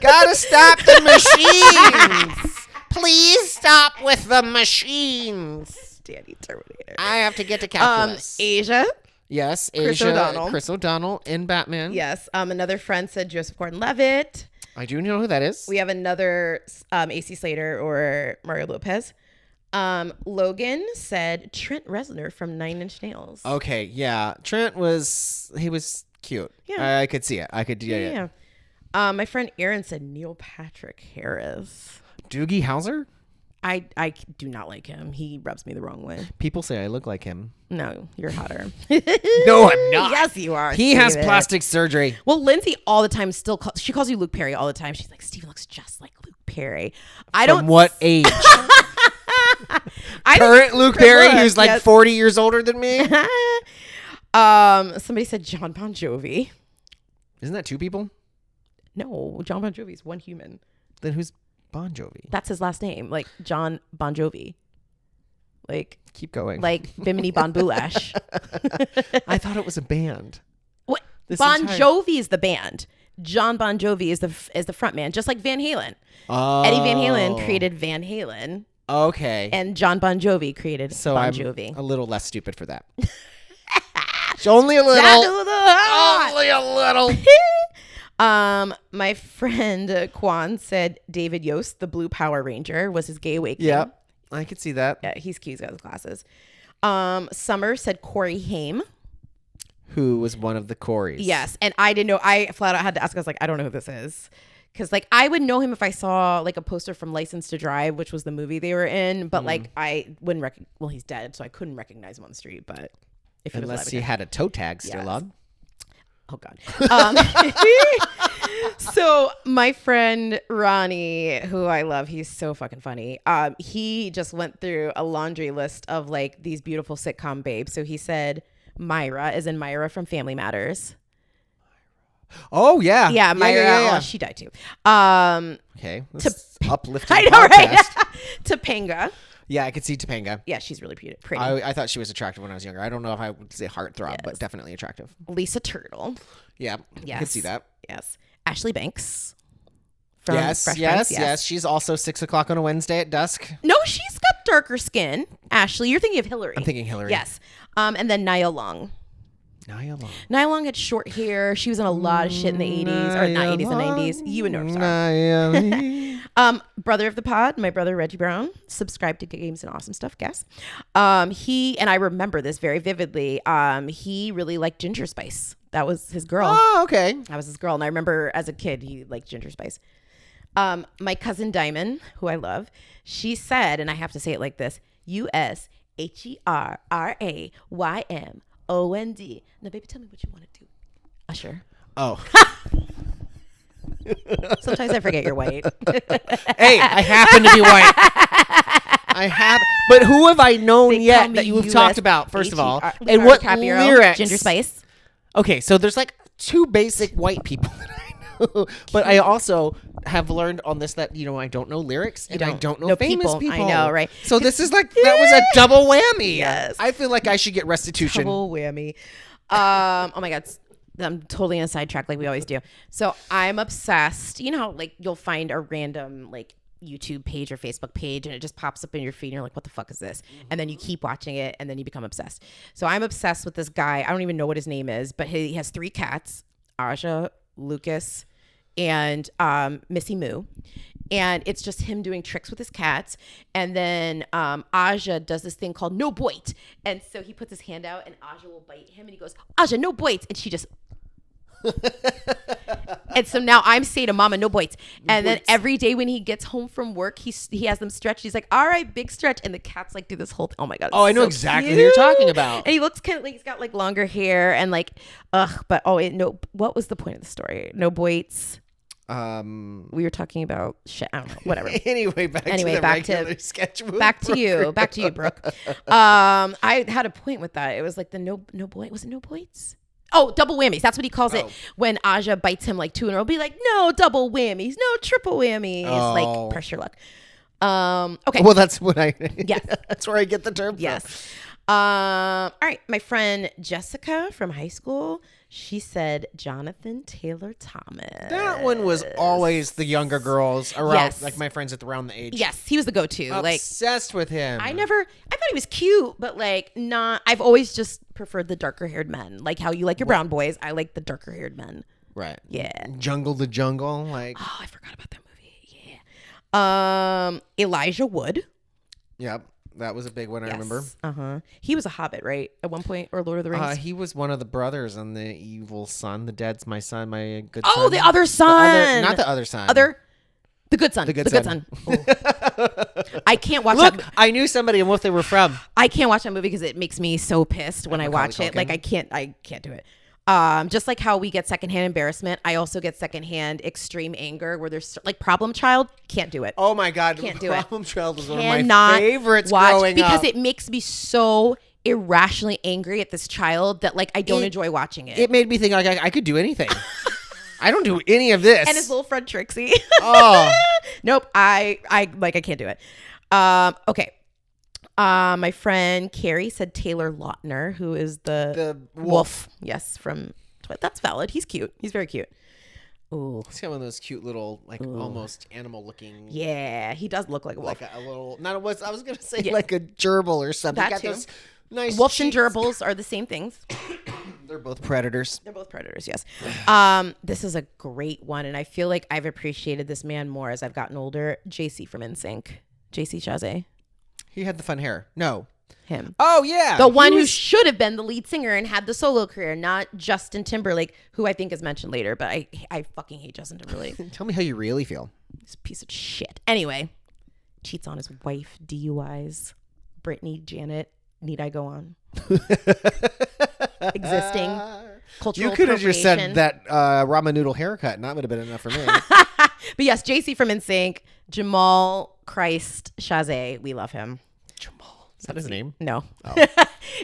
Gotta stop the machines. Please stop with the machines. Danny Terminator. I have to get to calculus. Asia. Yes, Chris Asia, O'Donnell. Chris O'Donnell in Batman. Yes. Another friend said Joseph Gordon-Levitt. I do know who that is. We have another AC Slater or Mario Lopez. Logan said Trent Reznor from 9 Inch Nails. Okay, yeah. Trent was cute. Yeah. I could see it. I could Yeah. My friend Aaron said Neil Patrick Harris. Doogie Howser? I do not like him. He rubs me the wrong way. People say I look like him. No, you're hotter. No, I'm not. Yes, you are. He has Steven. plastic surgery. Well, Lindsay all the time she calls you Luke Perry all the time. She's like, Steven looks just like Luke Perry. From what age? I Current Luke Perry, look, who's like yes. 40 years older than me. Somebody said John Bon Jovi. Isn't that 2 people? No, John Bon Jovi's one human. Then who's Bon Jovi? That's his last name, like John Bon Jovi. Like Keep going. Bimini Bon Boulash. I thought it was a band. What? This Bon entire- Jovi is the band. John Bon Jovi is the front man, just like Van Halen. Oh. Eddie Van Halen created Van Halen, Okay. and John Bon Jovi created So Bon I'm Jovi. a little less stupid for that. It's only a little. Only a little. My friend Kwan said David Yost, the Blue Power Ranger, was his gay awakening. Yeah, I could see that. Yeah, he's cute. He's got his glasses. Summer said Corey Haim. Who was one of the Coreys? Yes, and I didn't know. I flat out had to ask. I was like, I don't know who this is, because like I would know him if I saw like a poster from License to Drive, which was the movie they were in. But like I wouldn't well, he's dead, so I couldn't recognize him on the street. But if he was Unless alive, he had a toe tag still Yes. on. Oh God. So my friend Ronnie, who I love, he's so fucking funny. He just went through a laundry list of like these beautiful sitcom babes. So he said Myra, as in Myra from Family Matters. Oh yeah. Yeah, Myra. Yeah. Oh, she died too. Okay. This uplifting I know, right? podcast. Topanga. Yeah, I could see Topanga. Yeah, she's really pretty. I thought she was attractive when I was younger. I don't know if I would say heartthrob, but definitely attractive. Lisa Turtle. Yeah, I could see that. Yes. Ashley Banks. From Yes, Fresh yes, Prince, yes. She's also 6:00 on a Wednesday at dusk. No, she's got darker skin. Ashley, you're thinking of Hillary. I'm thinking Hillary. Yes. And then Nia Long. Nia Long. Nia Long had short hair. She was in a lot of shit in the 80s, or not 80s, the 90s. You would know her. Nia. Brother of the pod, my brother Reggie Brown, subscribed to Games and Awesome Stuff, guess. He, and I remember this very vividly, he really liked Ginger Spice. That was his girl. Oh, okay. That was his girl. And I remember as a kid, he liked Ginger Spice. My cousin Diamond, who I love, she said, and I have to say it like this, USHERRAYMOND. Now, baby, tell me what you want to do. Usher. Oh. Sometimes I forget you're white. Hey, I happen to be white. But who have I known They call yet me that you have talked about, first of all? Leonardo And what DiCaprio, lyrics? Ginger Spice. Okay, so there's like two basic white people that I know. But I also have learned on this that, I don't know lyrics and I don't know famous people. I know, right? So this is like, that was a double whammy. Yes. I feel like I should get restitution. Double whammy. Oh my God. I'm totally on a sidetrack like we always do. So I'm obsessed. You know how like you'll find a random like YouTube page or Facebook page and it just pops up in your feed and you're like, what the fuck is this? And then you keep watching it and then you become obsessed. So I'm obsessed with this guy. I don't even know what his name is, but he has 3 cats, Aja, Lucas, and Missy Moo. And it's just him doing tricks with his cats. And then Aja does this thing called no bite. And so he puts his hand out and Aja will bite him and he goes, Aja, no bites. And she just... And so now I'm saying to Mama, no bites. And then every day when he gets home from work, he has them stretched. He's like, all right, big stretch. And the cats like do this whole thing. Oh my God. Oh, I know so exactly cute. who you're talking about. And he looks kind of like he's got like longer hair and like, no. What was the point of the story? No bites. We were talking about shit. I don't know. Whatever. Anyway, back to the regular sketch movie. Back to you, Brooke. I had a point with that. It was like the no bite. Was it no bites? Oh, double whammies. That's what he calls it when Aja bites him like 2 in a row. Be like, no double whammies, no triple whammies. Like pressure luck. Okay. Well, that's what Yes. That's where I get the term from. Yes. All right. My friend Jessica from high school, she said Jonathan Taylor Thomas. That one was always the younger girls around, Yes. like my friends around the age. Yes, he was the go-to. Obsessed with him. I thought he was cute, but like not. I've always just preferred the darker haired men. Like how you like your brown boys, I like the darker haired men. Right. Yeah. Jungle to Jungle. Like. Oh, I forgot about that movie. Yeah. Elijah Wood. Yep. That was a big one. I remember. He was a hobbit, right? At one point, or Lord of the Rings. He was one of the brothers on the evil son. The dead's my son, my good son. Oh, the other son. Not the other son. The good son. The good son. I can't watch Look, that. I knew somebody and what they were from. I can't watch that movie because it makes me so pissed when I watch it. Like I can't do it. Just like how we get secondhand embarrassment, I also get secondhand extreme anger where there's like Problem Child. Can't do it. Oh my God. Can't do Problem it. Child was one of my favorites growing because up. it makes me so irrationally angry at this child that like I don't enjoy watching it. It made me think like I could do anything. I don't do any of this. And his little friend Trixie. Oh. Nope. I can't do it. Okay. My friend Carrie said Taylor Lautner, who is the wolf. Yes, from that's valid. He's cute. He's very cute. Ooh. He's got one of those cute little, like almost animal looking. Yeah, he does look like a wolf. Like a little, not a wolf. I was gonna say like a gerbil or something. That too. Those nice Wolves cheeks. and gerbils are the same things. They're both predators. They're both predators, yes. This is a great one, and I feel like I've appreciated this man more as I've gotten older. JC from NSYNC. JC Chasez. He had the fun hair. No. Him. Oh, yeah. The one who should have been the lead singer and had the solo career, not Justin Timberlake, who I think is mentioned later, but I fucking hate Justin Timberlake. Tell me how you really feel. This piece of shit. Anyway, cheats on his wife, DUIs, Brittany, Janet. Need I go on? Existing. Cultural You could have just said appropriation. that ramen noodle haircut, and that would have been enough for me. But yes, JC from NSYNC, Jamal Christ Chazé. We love him. Jamal. Is that his name? No.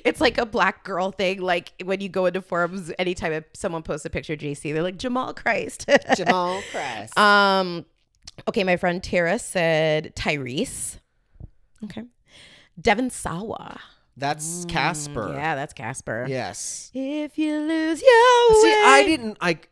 It's like a black girl thing. Like when you go into forums, anytime someone posts a picture of JC, they're like, Jamal Christ. Jamal Christ. Okay, my friend Tara said Tyrese. Okay. Devin Sawa. That's Casper. Yeah, that's Casper. Yes. If you lose your way. See, I didn't like.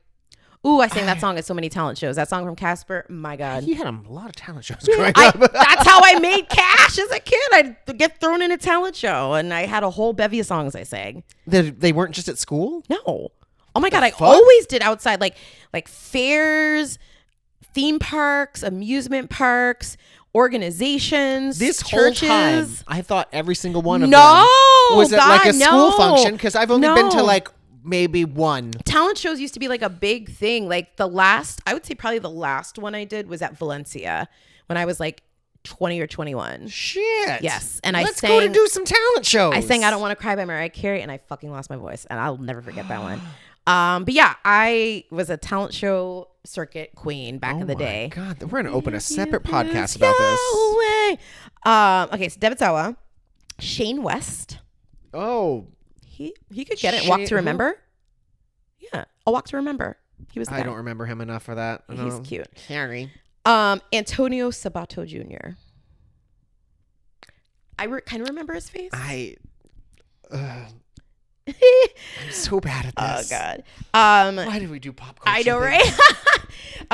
Ooh, I sang that song at so many talent shows. That song from Casper, my God. He had a lot of talent shows growing up. That's how I made cash as a kid. I'd get thrown in a talent show, and I had a whole bevy of songs I sang. They weren't just at school? No. Oh my God, I always did outside, like fairs, theme parks, amusement parks, organizations, This churches. whole time, I thought every single one of them No, was at like a God, school no. function because I've only been to No. like maybe one. Talent shows used to be like a big thing. Like I would say probably the last one I did was at Valencia when I was like 20 or 21. Shit. Yes. And Let's go to do some talent shows. I sang I Don't Want to Cry by Mariah Carey and I fucking lost my voice and I'll never forget that one. But yeah, I was a talent show circuit queen back in the day. God, we're gonna open a separate podcast about this. Okay, so David Sawa, Shane West. Oh, He could get it. Walk to Remember. Yeah, A Walk to Remember. He was. I don't remember him enough for that. He's cute. Harry. Antonio Sabato Jr. I kind of remember his face. I'm so bad at this. Oh God. Why did we do pop culture? I know, right?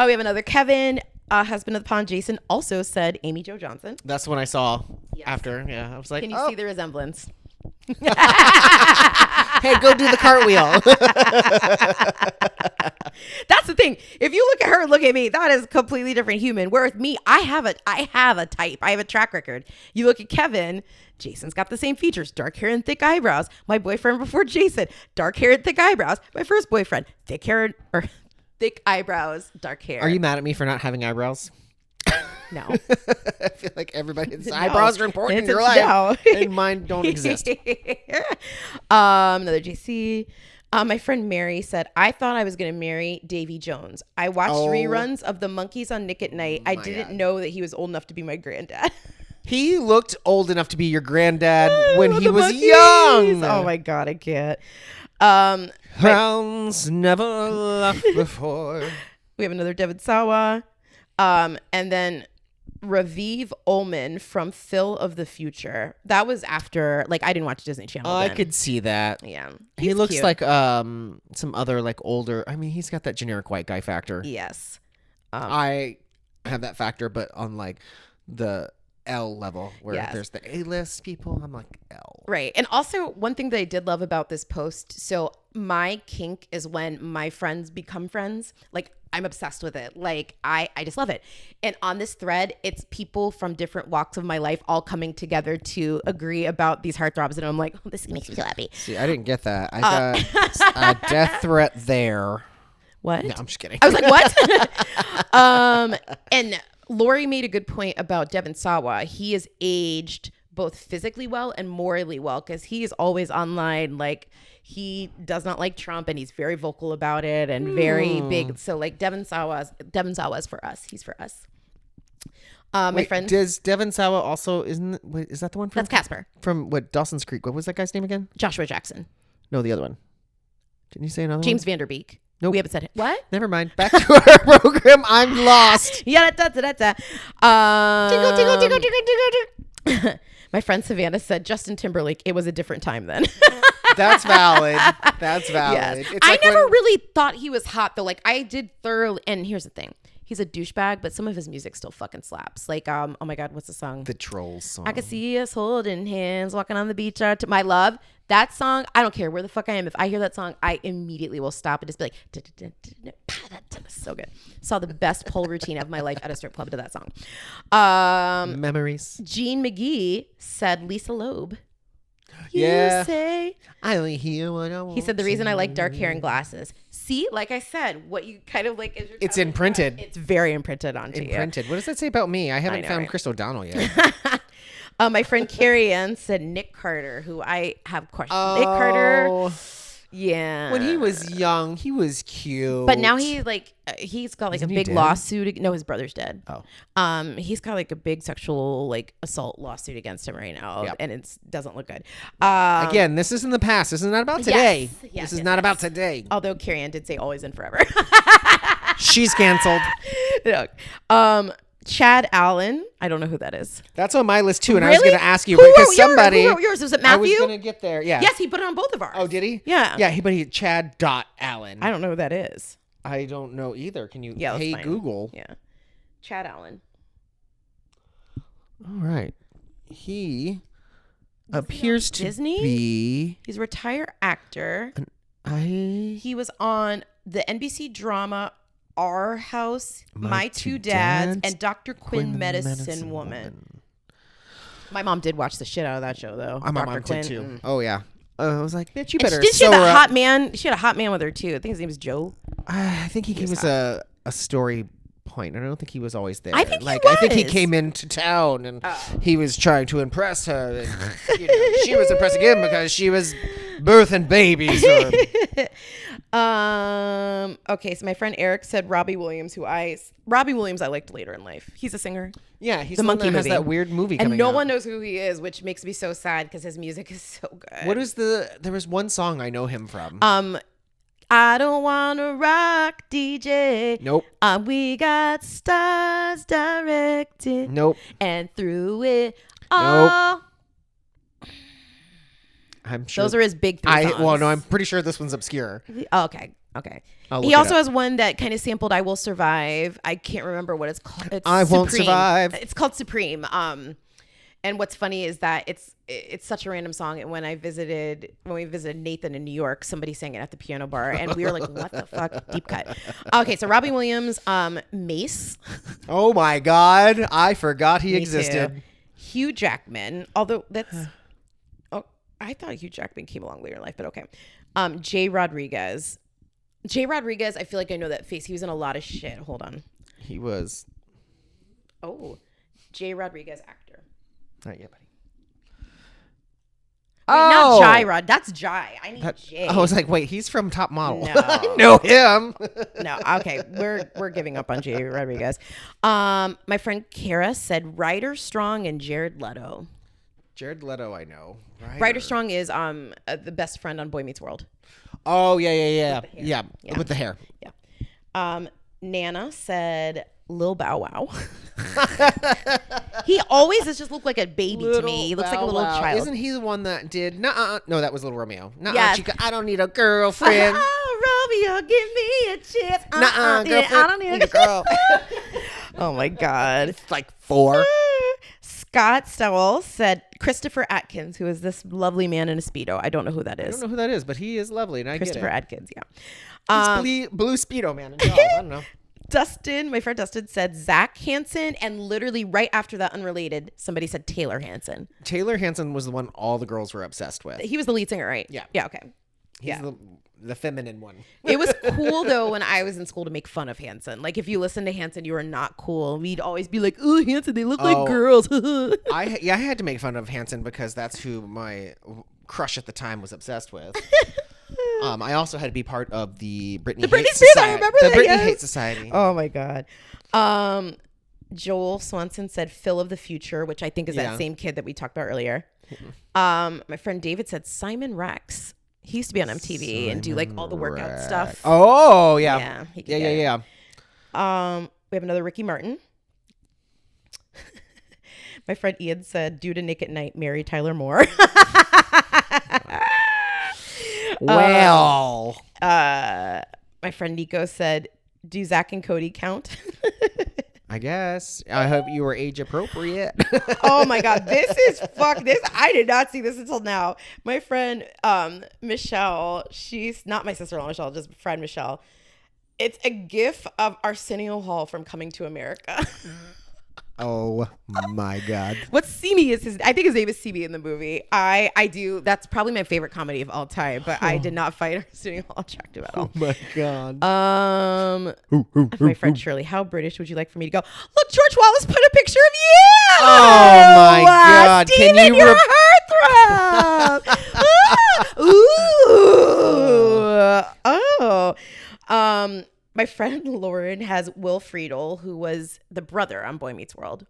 We have another Kevin, husband of the pond. Jason also said Amy Jo Johnson. That's when I saw Yes. after. Yeah, I was like, Can you see the resemblance? Hey, go do the cartwheel. That's the thing. If you look at her and look at me, that is a completely different human. Whereas me, I have a type. I have a track record. You look at Kevin, Jason's got the same features: dark hair and thick eyebrows. My boyfriend before Jason, dark hair and thick eyebrows. My first boyfriend, thick hair or thick eyebrows, dark hair. Are you mad at me for not having eyebrows? No. I feel like everybody's eyebrows are important in It's your a life, no. and mine don't exist. Another JC. My friend Mary said, I thought I was going to marry Davy Jones. I watched reruns of The Monkeys on Nick at Night. I didn't know that he was old enough to be my granddad. He looked old enough to be your granddad when he The was Monkeys. young. Oh my God, I can't. Hounds never laughed before. We have another David Sawa. And then Raviv Ullman from Phil of the Future. That was after, like, I didn't watch Disney Channel I then. could see that. Yeah. He He's looks cute. like some other like older. I mean, he's got that generic white guy factor. Yes. I have that factor, but on like the L level where Yes. there's the A-list people. I'm like L. Right. And also one thing that I did love about this post. So my kink is when my friends become friends. Like, I'm obsessed with it. Like, I just love it. And on this thread, it's people from different walks of my life all coming together to agree about these heartthrobs. And I'm like, oh, this makes me so happy. See, I didn't get that. I got a death threat there. What? No, I'm just kidding. I was like, what? And Lori made a good point about Devin Sawa. He is aged both physically well and morally well, because he is always online. Like, he does not like Trump, and he's very vocal about it and very big. So like Devin Sawa's for us. He's for us. My friend, Does Devin Sawa also is that the one from that's Casper. from what Dawson's Creek? What was that guy's name again? Joshua Jackson. No, the other one. Didn't you say another James one? Vanderbeek. Nope. We haven't said it. What? Never mind. Back to our program. I'm lost. Yeah, tingle, tingle, tingle, tingle, tingle. My friend Savannah said Justin Timberlake. It was a different time then. That's valid. That's valid. Yes. It's I like never when- really thought he was hot though. Like, I did thoroughly. And here's the thing: he's a douchebag, but some of his music still fucking slaps. Like, oh my God, what's the song? the Trolls song. I could see us holding hands, walking on the beach. My love. That song, I don't care where the fuck I am. If I hear that song, I immediately will stop and just be like, so good. Saw the best pole routine of my life at a strip club to that song. Memories. Gene McGee said Lisa Loeb. Yeah. You say. I only hear what I want. He said the reason I like dark hair and glasses. See, like I said, what you kind of like is your It's childhood imprinted. It's very imprinted onto Imprinted. What does that say about me? I haven't know, found right? Chris O'Donnell yet. you. My friend Carrie Ann said Nick Carter, who I have questions. Nick Carter. Yeah. When he was young, he was cute. But now he's got like Isn't a he big dead? lawsuit. No, his brother's dead. Oh. He's got like a big sexual like assault lawsuit against him right now, Yep. and it doesn't look good. Again, this is in the past. This is not about today. Yes, This is not about today. Although Carrie Ann did say always and forever. She's canceled. No. Chad Allen. I don't know who that is. That's on my list too, and I was Really? going to ask you Who because wrote somebody. Who wrote yours? Was it I was Matthew? going to get there. Yeah. Yes, he put it on both of ours. Oh, did he? Yeah. Yeah. But he Chad Allen. I don't know who that is. I don't know either. Can you? Yeah. Hey let's find Google. him. Yeah. Chad Allen. All right. He appears to Disney? be. He's a retired actor. He was on the NBC drama Our House, My Two Dads, and Dr. Quinn Medicine Woman. My mom did watch the shit out of that show, though. My Dr. mom Quinn. did too. Oh yeah. I was like, bitch, you And better. did she have sew that her hot up. man? She had a hot man with her too. I think his name was Joe. I think he gave us a story point. I don't think he was always there. I think he I think he was. came into town and he was trying to impress her. And, she was impressing him because she was birthing babies. Okay, so my friend Eric said Robbie Williams, I liked later in life. He's a singer. Yeah, he's The the one Monkey that has movie. that weird movie And coming no out. one knows who he is, which makes me so sad because his music is so good. What is there was one song I know him from. I don't wanna rock DJ. Nope. We got stars directed. Nope. And through it all. I'm sure. Those are his big three songs. Well, no, I'm pretty sure this one's obscure. Oh, okay. I'll He look it also up. has one that kind of sampled "I Will Survive." I can't remember what it's called. It's I Won't Supreme. Survive. It's called Supreme. And what's funny is that it's such a random song. And when we visited Nathan in New York, somebody sang it at the piano bar, and we were like, "What the fuck?" Deep cut. Okay, so Robbie Williams, Mace. Oh my God, I forgot he Me existed. too. Hugh Jackman, although that's. I thought Hugh Jackman came along later in life, but okay. Jay Rodriguez. I feel like I know that face. He was in a lot of shit. Hold on. He was. Oh, Jay Rodriguez, actor. Not yet, buddy. Wait, not Jai Rod. That's Jai. I need Jay. I was like, wait, he's from Top Model. No. I know him. No, okay. We're giving up on Jay Rodriguez. My friend Kara said Ryder Strong and Jared Leto. Jared Leto, I know. Ryder Strong is the best friend on Boy Meets World. Oh yeah. Yeah. With the hair. Yeah. Nana said Lil Bow Wow. He always has just looked like a baby to me. He looks like a little child. Isn't he the one that did? No, that was Little Romeo. Yes. Chica, I don't need a girlfriend. Oh, Romeo, give me a chance. Girlfriend. I don't need a girl. Oh my God. It's like 4. Scott Stowell said Christopher Atkins, who is this lovely man in a Speedo. I don't know who that I is. don't know who that is, but he is lovely, and I Christopher get it. Atkins, yeah. He's blue Speedo man in Jaws. I don't know. Dustin, my friend Dustin, said Zach Hansen, and literally right after that, unrelated, somebody said Taylor Hansen. Taylor Hansen was the one all the girls were obsessed with. He was the lead singer, right? Yeah. Yeah, okay. He's the feminine one. It was cool though when I was in school to make fun of Hanson. Like if you listen to Hanson, you are not cool. We'd always be like, "Oh, Hanson, they look like girls." I had to make fun of Hanson because that's who my crush at the time was obsessed with. I also had to be part of the Britney Hate Spears, Society. I remember the that, Britney yes. Hate Society. Oh my God. Joel Swanson said Phil of the Future, which I think is that same kid that we talked about earlier. My friend David said Simon Rex. He used to be on MTV and do like all the workout stuff. Oh yeah. Yeah. We have another Ricky Martin. My friend Ian said, "Due to Nick at Night, marry Tyler Moore." Well, my friend Nico said, "Do Zach and Cody count?" I guess. I hope you were age appropriate. Oh my God, this. I did not see this until now. My friend Michelle, she's not my sister-in-law Michelle, just friend Michelle. It's a gif of Arsenio Hall from Coming to America. Oh my God. What Simi is I think his name is Simi in the movie. I do. That's probably my favorite comedy of all time, but I did not find Arsenio Hall attractive at all. Oh my God. My friend Shirley, how British would you like for me to go? Look, George Wallace put a picture of you. Oh my God. Steven, Can you you're a heartthrob. Ooh. Oh. My friend Lauren has Will Friedle, who was the brother on Boy Meets World.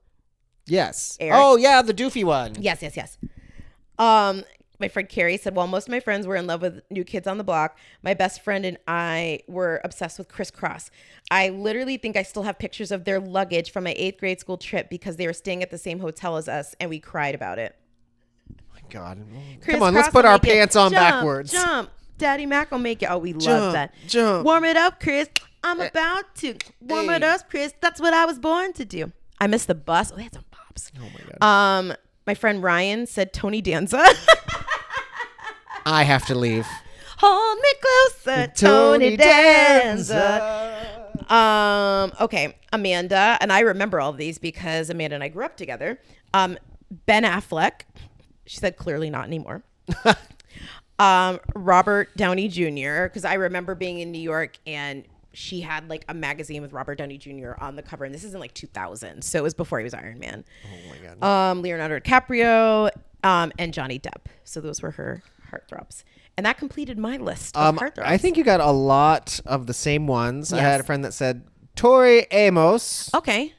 Yes. Eric? Oh yeah, the doofy one. Yes. My friend Carrie said, while most of my friends were in love with New Kids on the Block, my best friend and I were obsessed with Criss Cross. I literally think I still have pictures of their luggage from my 8th grade school trip because they were staying at the same hotel as us, and we cried about it. Oh my God. Criss Come on, let's Cross put will our make it. pants on Jump, backwards. Jump. Daddy Mac will make it. Oh, we love that. Jump. Warm it up, Chris. I'm about to. Warm it up, Chris. That's what I was born to do. I missed the bus. Oh, they had some pops. Oh my God. My friend Ryan said Tony Danza. I have to leave. Hold me closer, Tony Danza. Okay, Amanda, and I remember all of these because Amanda and I grew up together. Ben Affleck. She said clearly not anymore. Robert Downey Jr., because I remember being in New York and she had like a magazine with Robert Downey Jr. on the cover, and this is in like 2000, so it was before he was Iron Man. Oh my God. Leonardo DiCaprio, and Johnny Depp. So those were her heartthrobs. And that completed my list of heartthrobs. I think you got a lot of the same ones. Yes. I had a friend that said Tori Amos. Okay.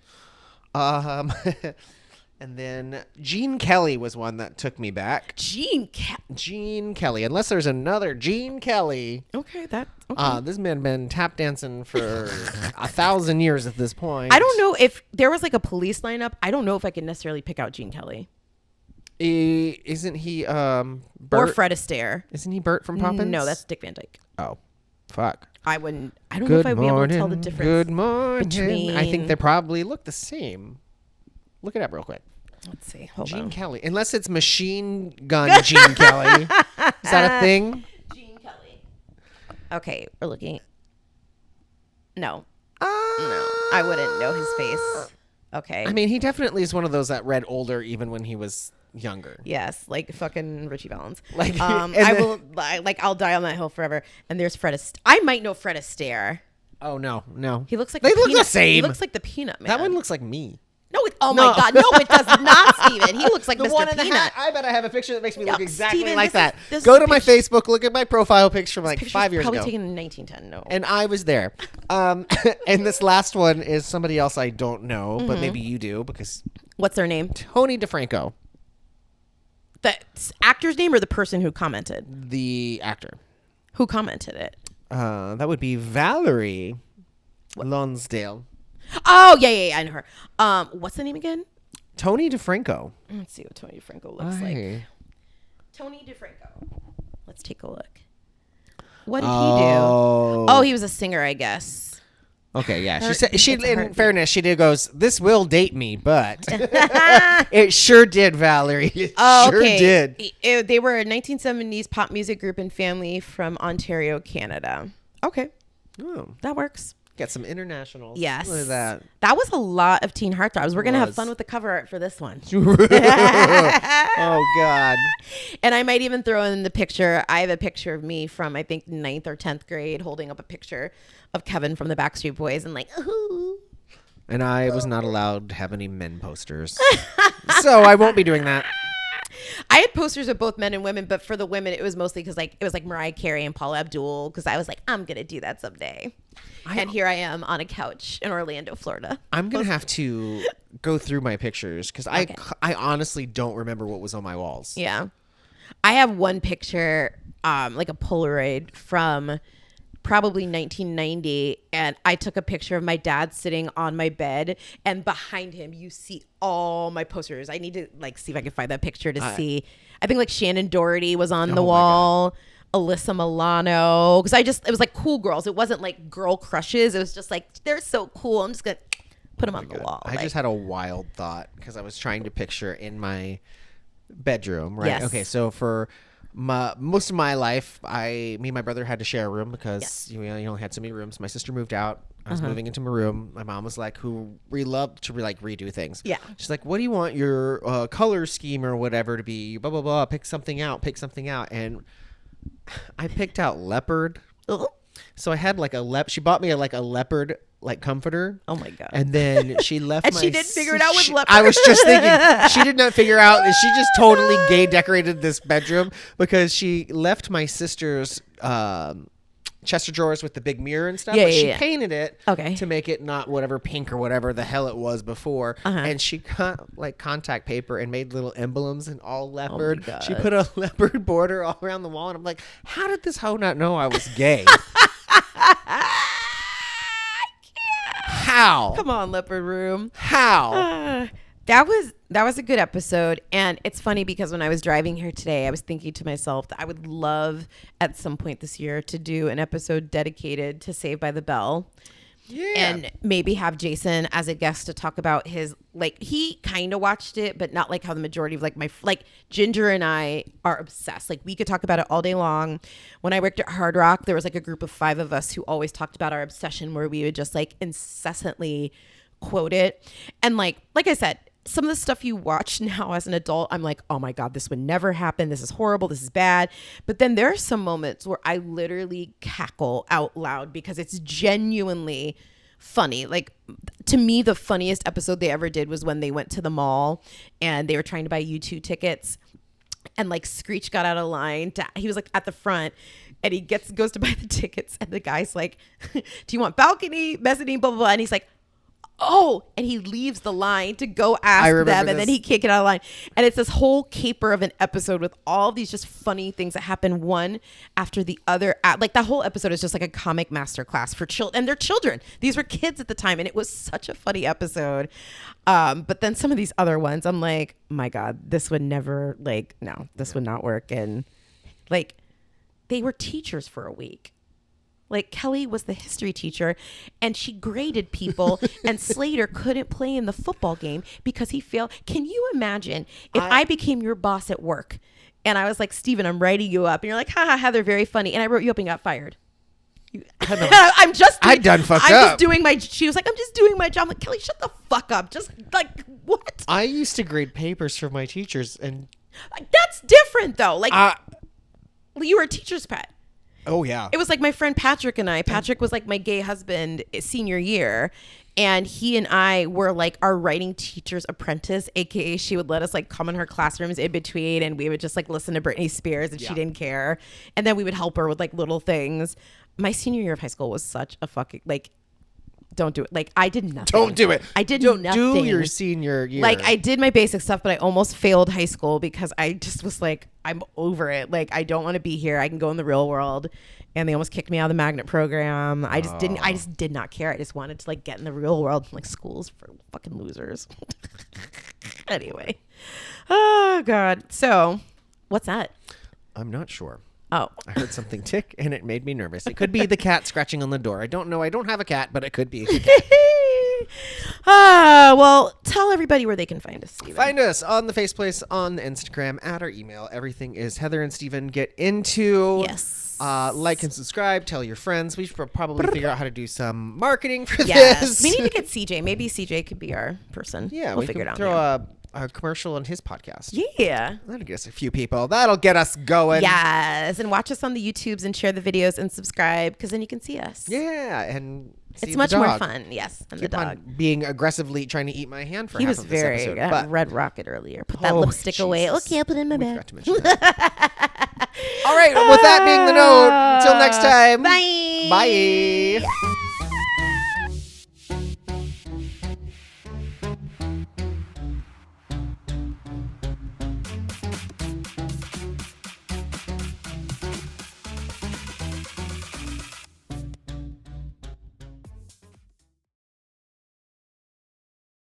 And then Gene Kelly was one that took me back. Gene Kelly. Unless there's another Gene Kelly. Okay, okay. This man been tap dancing for 1,000 years at this point. I don't know if there was like a police lineup. I don't know if I can necessarily pick out Gene Kelly. Isn't he Bert? Or Fred Astaire. Isn't he Bert from Poppins? No, that's Dick Van Dyke. Oh, fuck. I don't know if I'd be able to tell the difference. Good morning. Between... I think they probably look the same. Look it up real quick. Let's see. Hold Gene on. Kelly. Unless it's Machine Gun Gene Kelly. Is that a thing? Gene Kelly. Okay, we're looking. No. No. I wouldn't know his face. Okay. I mean, he definitely is one of those that read older even when he was younger. Yes, like fucking Richie Valens. Like, I'll die on that hill forever. And there's Fred Astaire. I might know Fred Astaire. Oh, no. He looks like they look Peanut. the same. He looks like the Peanut Man. That one looks like me. No, my God. No, it does not, Steven. He looks like The Mr. one in the Peanut. hat. I bet I have a picture that makes me look exactly Steven, like that. this Go is to my Facebook, look at my profile picture from like 5 years probably ago. taken in 1910. No. And I was there. And this last one is somebody else I don't know, but maybe you do because What's their name? Tony DeFranco, The actor's name or the person who commented? the actor. Who commented it? That would be Valerie Lonsdale. Oh, yeah. I know her. What's the name again? Tony DeFranco. Let's see what Tony DeFranco looks like. Tony DeFranco. Let's take a look. What did he do? Oh, he was a singer, I guess. Okay, yeah. Heart- In fairness, she did goes, this will date me, but it sure did, Valerie. It sure did. They were a 1970s pop music group and family from Ontario, Canada. Okay. Oh, That works. got some internationals. Yes. Look at that. That was a lot of teen heartthrobs. We're going to have Was. fun with the cover art for this one. Oh, God. And I might even throw in the picture. I have a picture of me from, I think, 9th or 10th grade holding up a picture of Kevin from the Backstreet Boys and like, ooh. And I was not allowed to have any men posters. So I won't be doing that. I had posters of both men and women, but for the women, it was mostly because like it was like Mariah Carey and Paula Abdul because I was like, I'm going to do that someday. And here I am on a couch in Orlando, Florida. I'm going to have to go through my pictures because I honestly don't remember what was on my walls. Yeah. I have one picture, like a Polaroid from probably 1990. And I took a picture of my dad sitting on my bed. And behind him, you see all my posters. I need to like see if I can find that picture to see. I think like Shannon Doherty was on the wall. Alyssa Milano, because it was like cool girls. It wasn't like girl crushes. It was just like, they're so cool. I'm just going to put them on the wall. I just had a wild thought because I was trying to picture in my bedroom, right? Yes. Okay, so for most of my life, me and my brother had to share a room because you only had so many rooms. My sister moved out. I was moving into my room. My mom was like, we love to like redo things. Yeah. She's like, what do you want your color scheme or whatever to be? Blah, blah, blah. Pick something out. And I picked out leopard. So I had like she bought me a leopard like comforter. Oh my God. And then she left and she didn't figure it out with leopard. I was just thinking she did not figure out and she just totally gay decorated this bedroom because she left my sister's chest of drawers with the big mirror and stuff. Yeah, but yeah, she yeah. painted it Okay. to make it not whatever pink or whatever the hell it was before. And she cut like contact paper and made little emblems in all leopard. God. She put a leopard border all around the wall. And I'm like, how did this hoe not know I was gay? How? Come on, Leopard Room. How? That was a good episode. And it's funny because when I was driving here today, I was thinking to myself that I would love at some point this year to do an episode dedicated to Saved by the Bell. Yeah. And maybe have Jason as a guest to talk about his, like, he kind of watched it, but not like how the majority of like Ginger and I are obsessed. Like we could talk about it all day long. When I worked at Hard Rock, there was like a group of 5 of us who always talked about our obsession where we would just like incessantly quote it. And like I said, some of the stuff you watch now as an adult, I'm like, oh my God, this would never happen. This is horrible. This is bad. But then there are some moments where I literally cackle out loud because it's genuinely funny. Like to me, the funniest episode they ever did was when they went to the mall and they were trying to buy U2 tickets. And like Screech got out of line. He was like at the front, and he goes to buy the tickets, and the guy's like, "Do you want balcony, mezzanine, blah blah blah?" And he's like, "Oh," and he leaves the line to go ask them, and then he can't get out of line. And it's this whole caper of an episode with all these just funny things that happen one after the other. Like that whole episode is just like a comic masterclass for children, and they're children. These were kids at the time, and it was such a funny episode. But then some of these other ones, I'm like, my God, this would never this would not work. And like, they were teachers for a week. Like Kelly was the history teacher, and she graded people, and Slater couldn't play in the football game because he failed. Can you imagine if I became your boss at work and I was like, Steven, I'm writing you up, and you're like, haha, Heather, very funny, and I wrote you up and got fired. I'm just doing my job. I'm like, Kelly, shut the fuck up. Just like, what? I used to grade papers for my teachers, and that's different though. Like, you were a teacher's pet. Oh, yeah. It was like my friend Patrick and I. Patrick was like my gay husband senior year. And he and I were like our writing teacher's apprentice, AKA she would let us like come in her classrooms in between, and we would just like listen to Britney Spears, and she didn't care. And then we would help her with like little things. My senior year of high school was such a fucking like, don't do it. Like I did nothing. Don't do it. I did Don't nothing. do your senior year. Like I did my basic stuff, but I almost failed high school because I just was like, I'm over it. Like I don't want to be here. I can go in the real world. And they almost kicked me out of the magnet program. I just did not care. I just wanted to like get in the real world. Like school's for fucking losers. Anyway. Oh God. So what's that? I'm not sure. Oh. I heard something tick, and it made me nervous. It could be the cat scratching on the door. I don't know. I don't have a cat, but it could be the cat. Well, tell everybody where they can find us, Steven. Find us on the Faceplace, on the Instagram, at our email. Everything is Heather and Steven Get Into. Yes. Like and subscribe. Tell your friends. We should probably figure out how to do some marketing for yes. this. We need to get CJ. Maybe CJ could be our person. Yeah, we'll we figure it can out. Throw a commercial on his podcast. Yeah. That'll get us a few people. That'll get us going. Yes. And watch us on the YouTubes and share the videos and subscribe, because then you can see us. Yeah. And it's much more fun. Yes. And Keep the dog. On being aggressively trying to eat my hand for he half was of this very episode. But red rocket earlier. Put that lipstick away. Okay, I'll put it in my bag. Forgot to mention that. All right. With that being the note, until next time. Bye. Bye.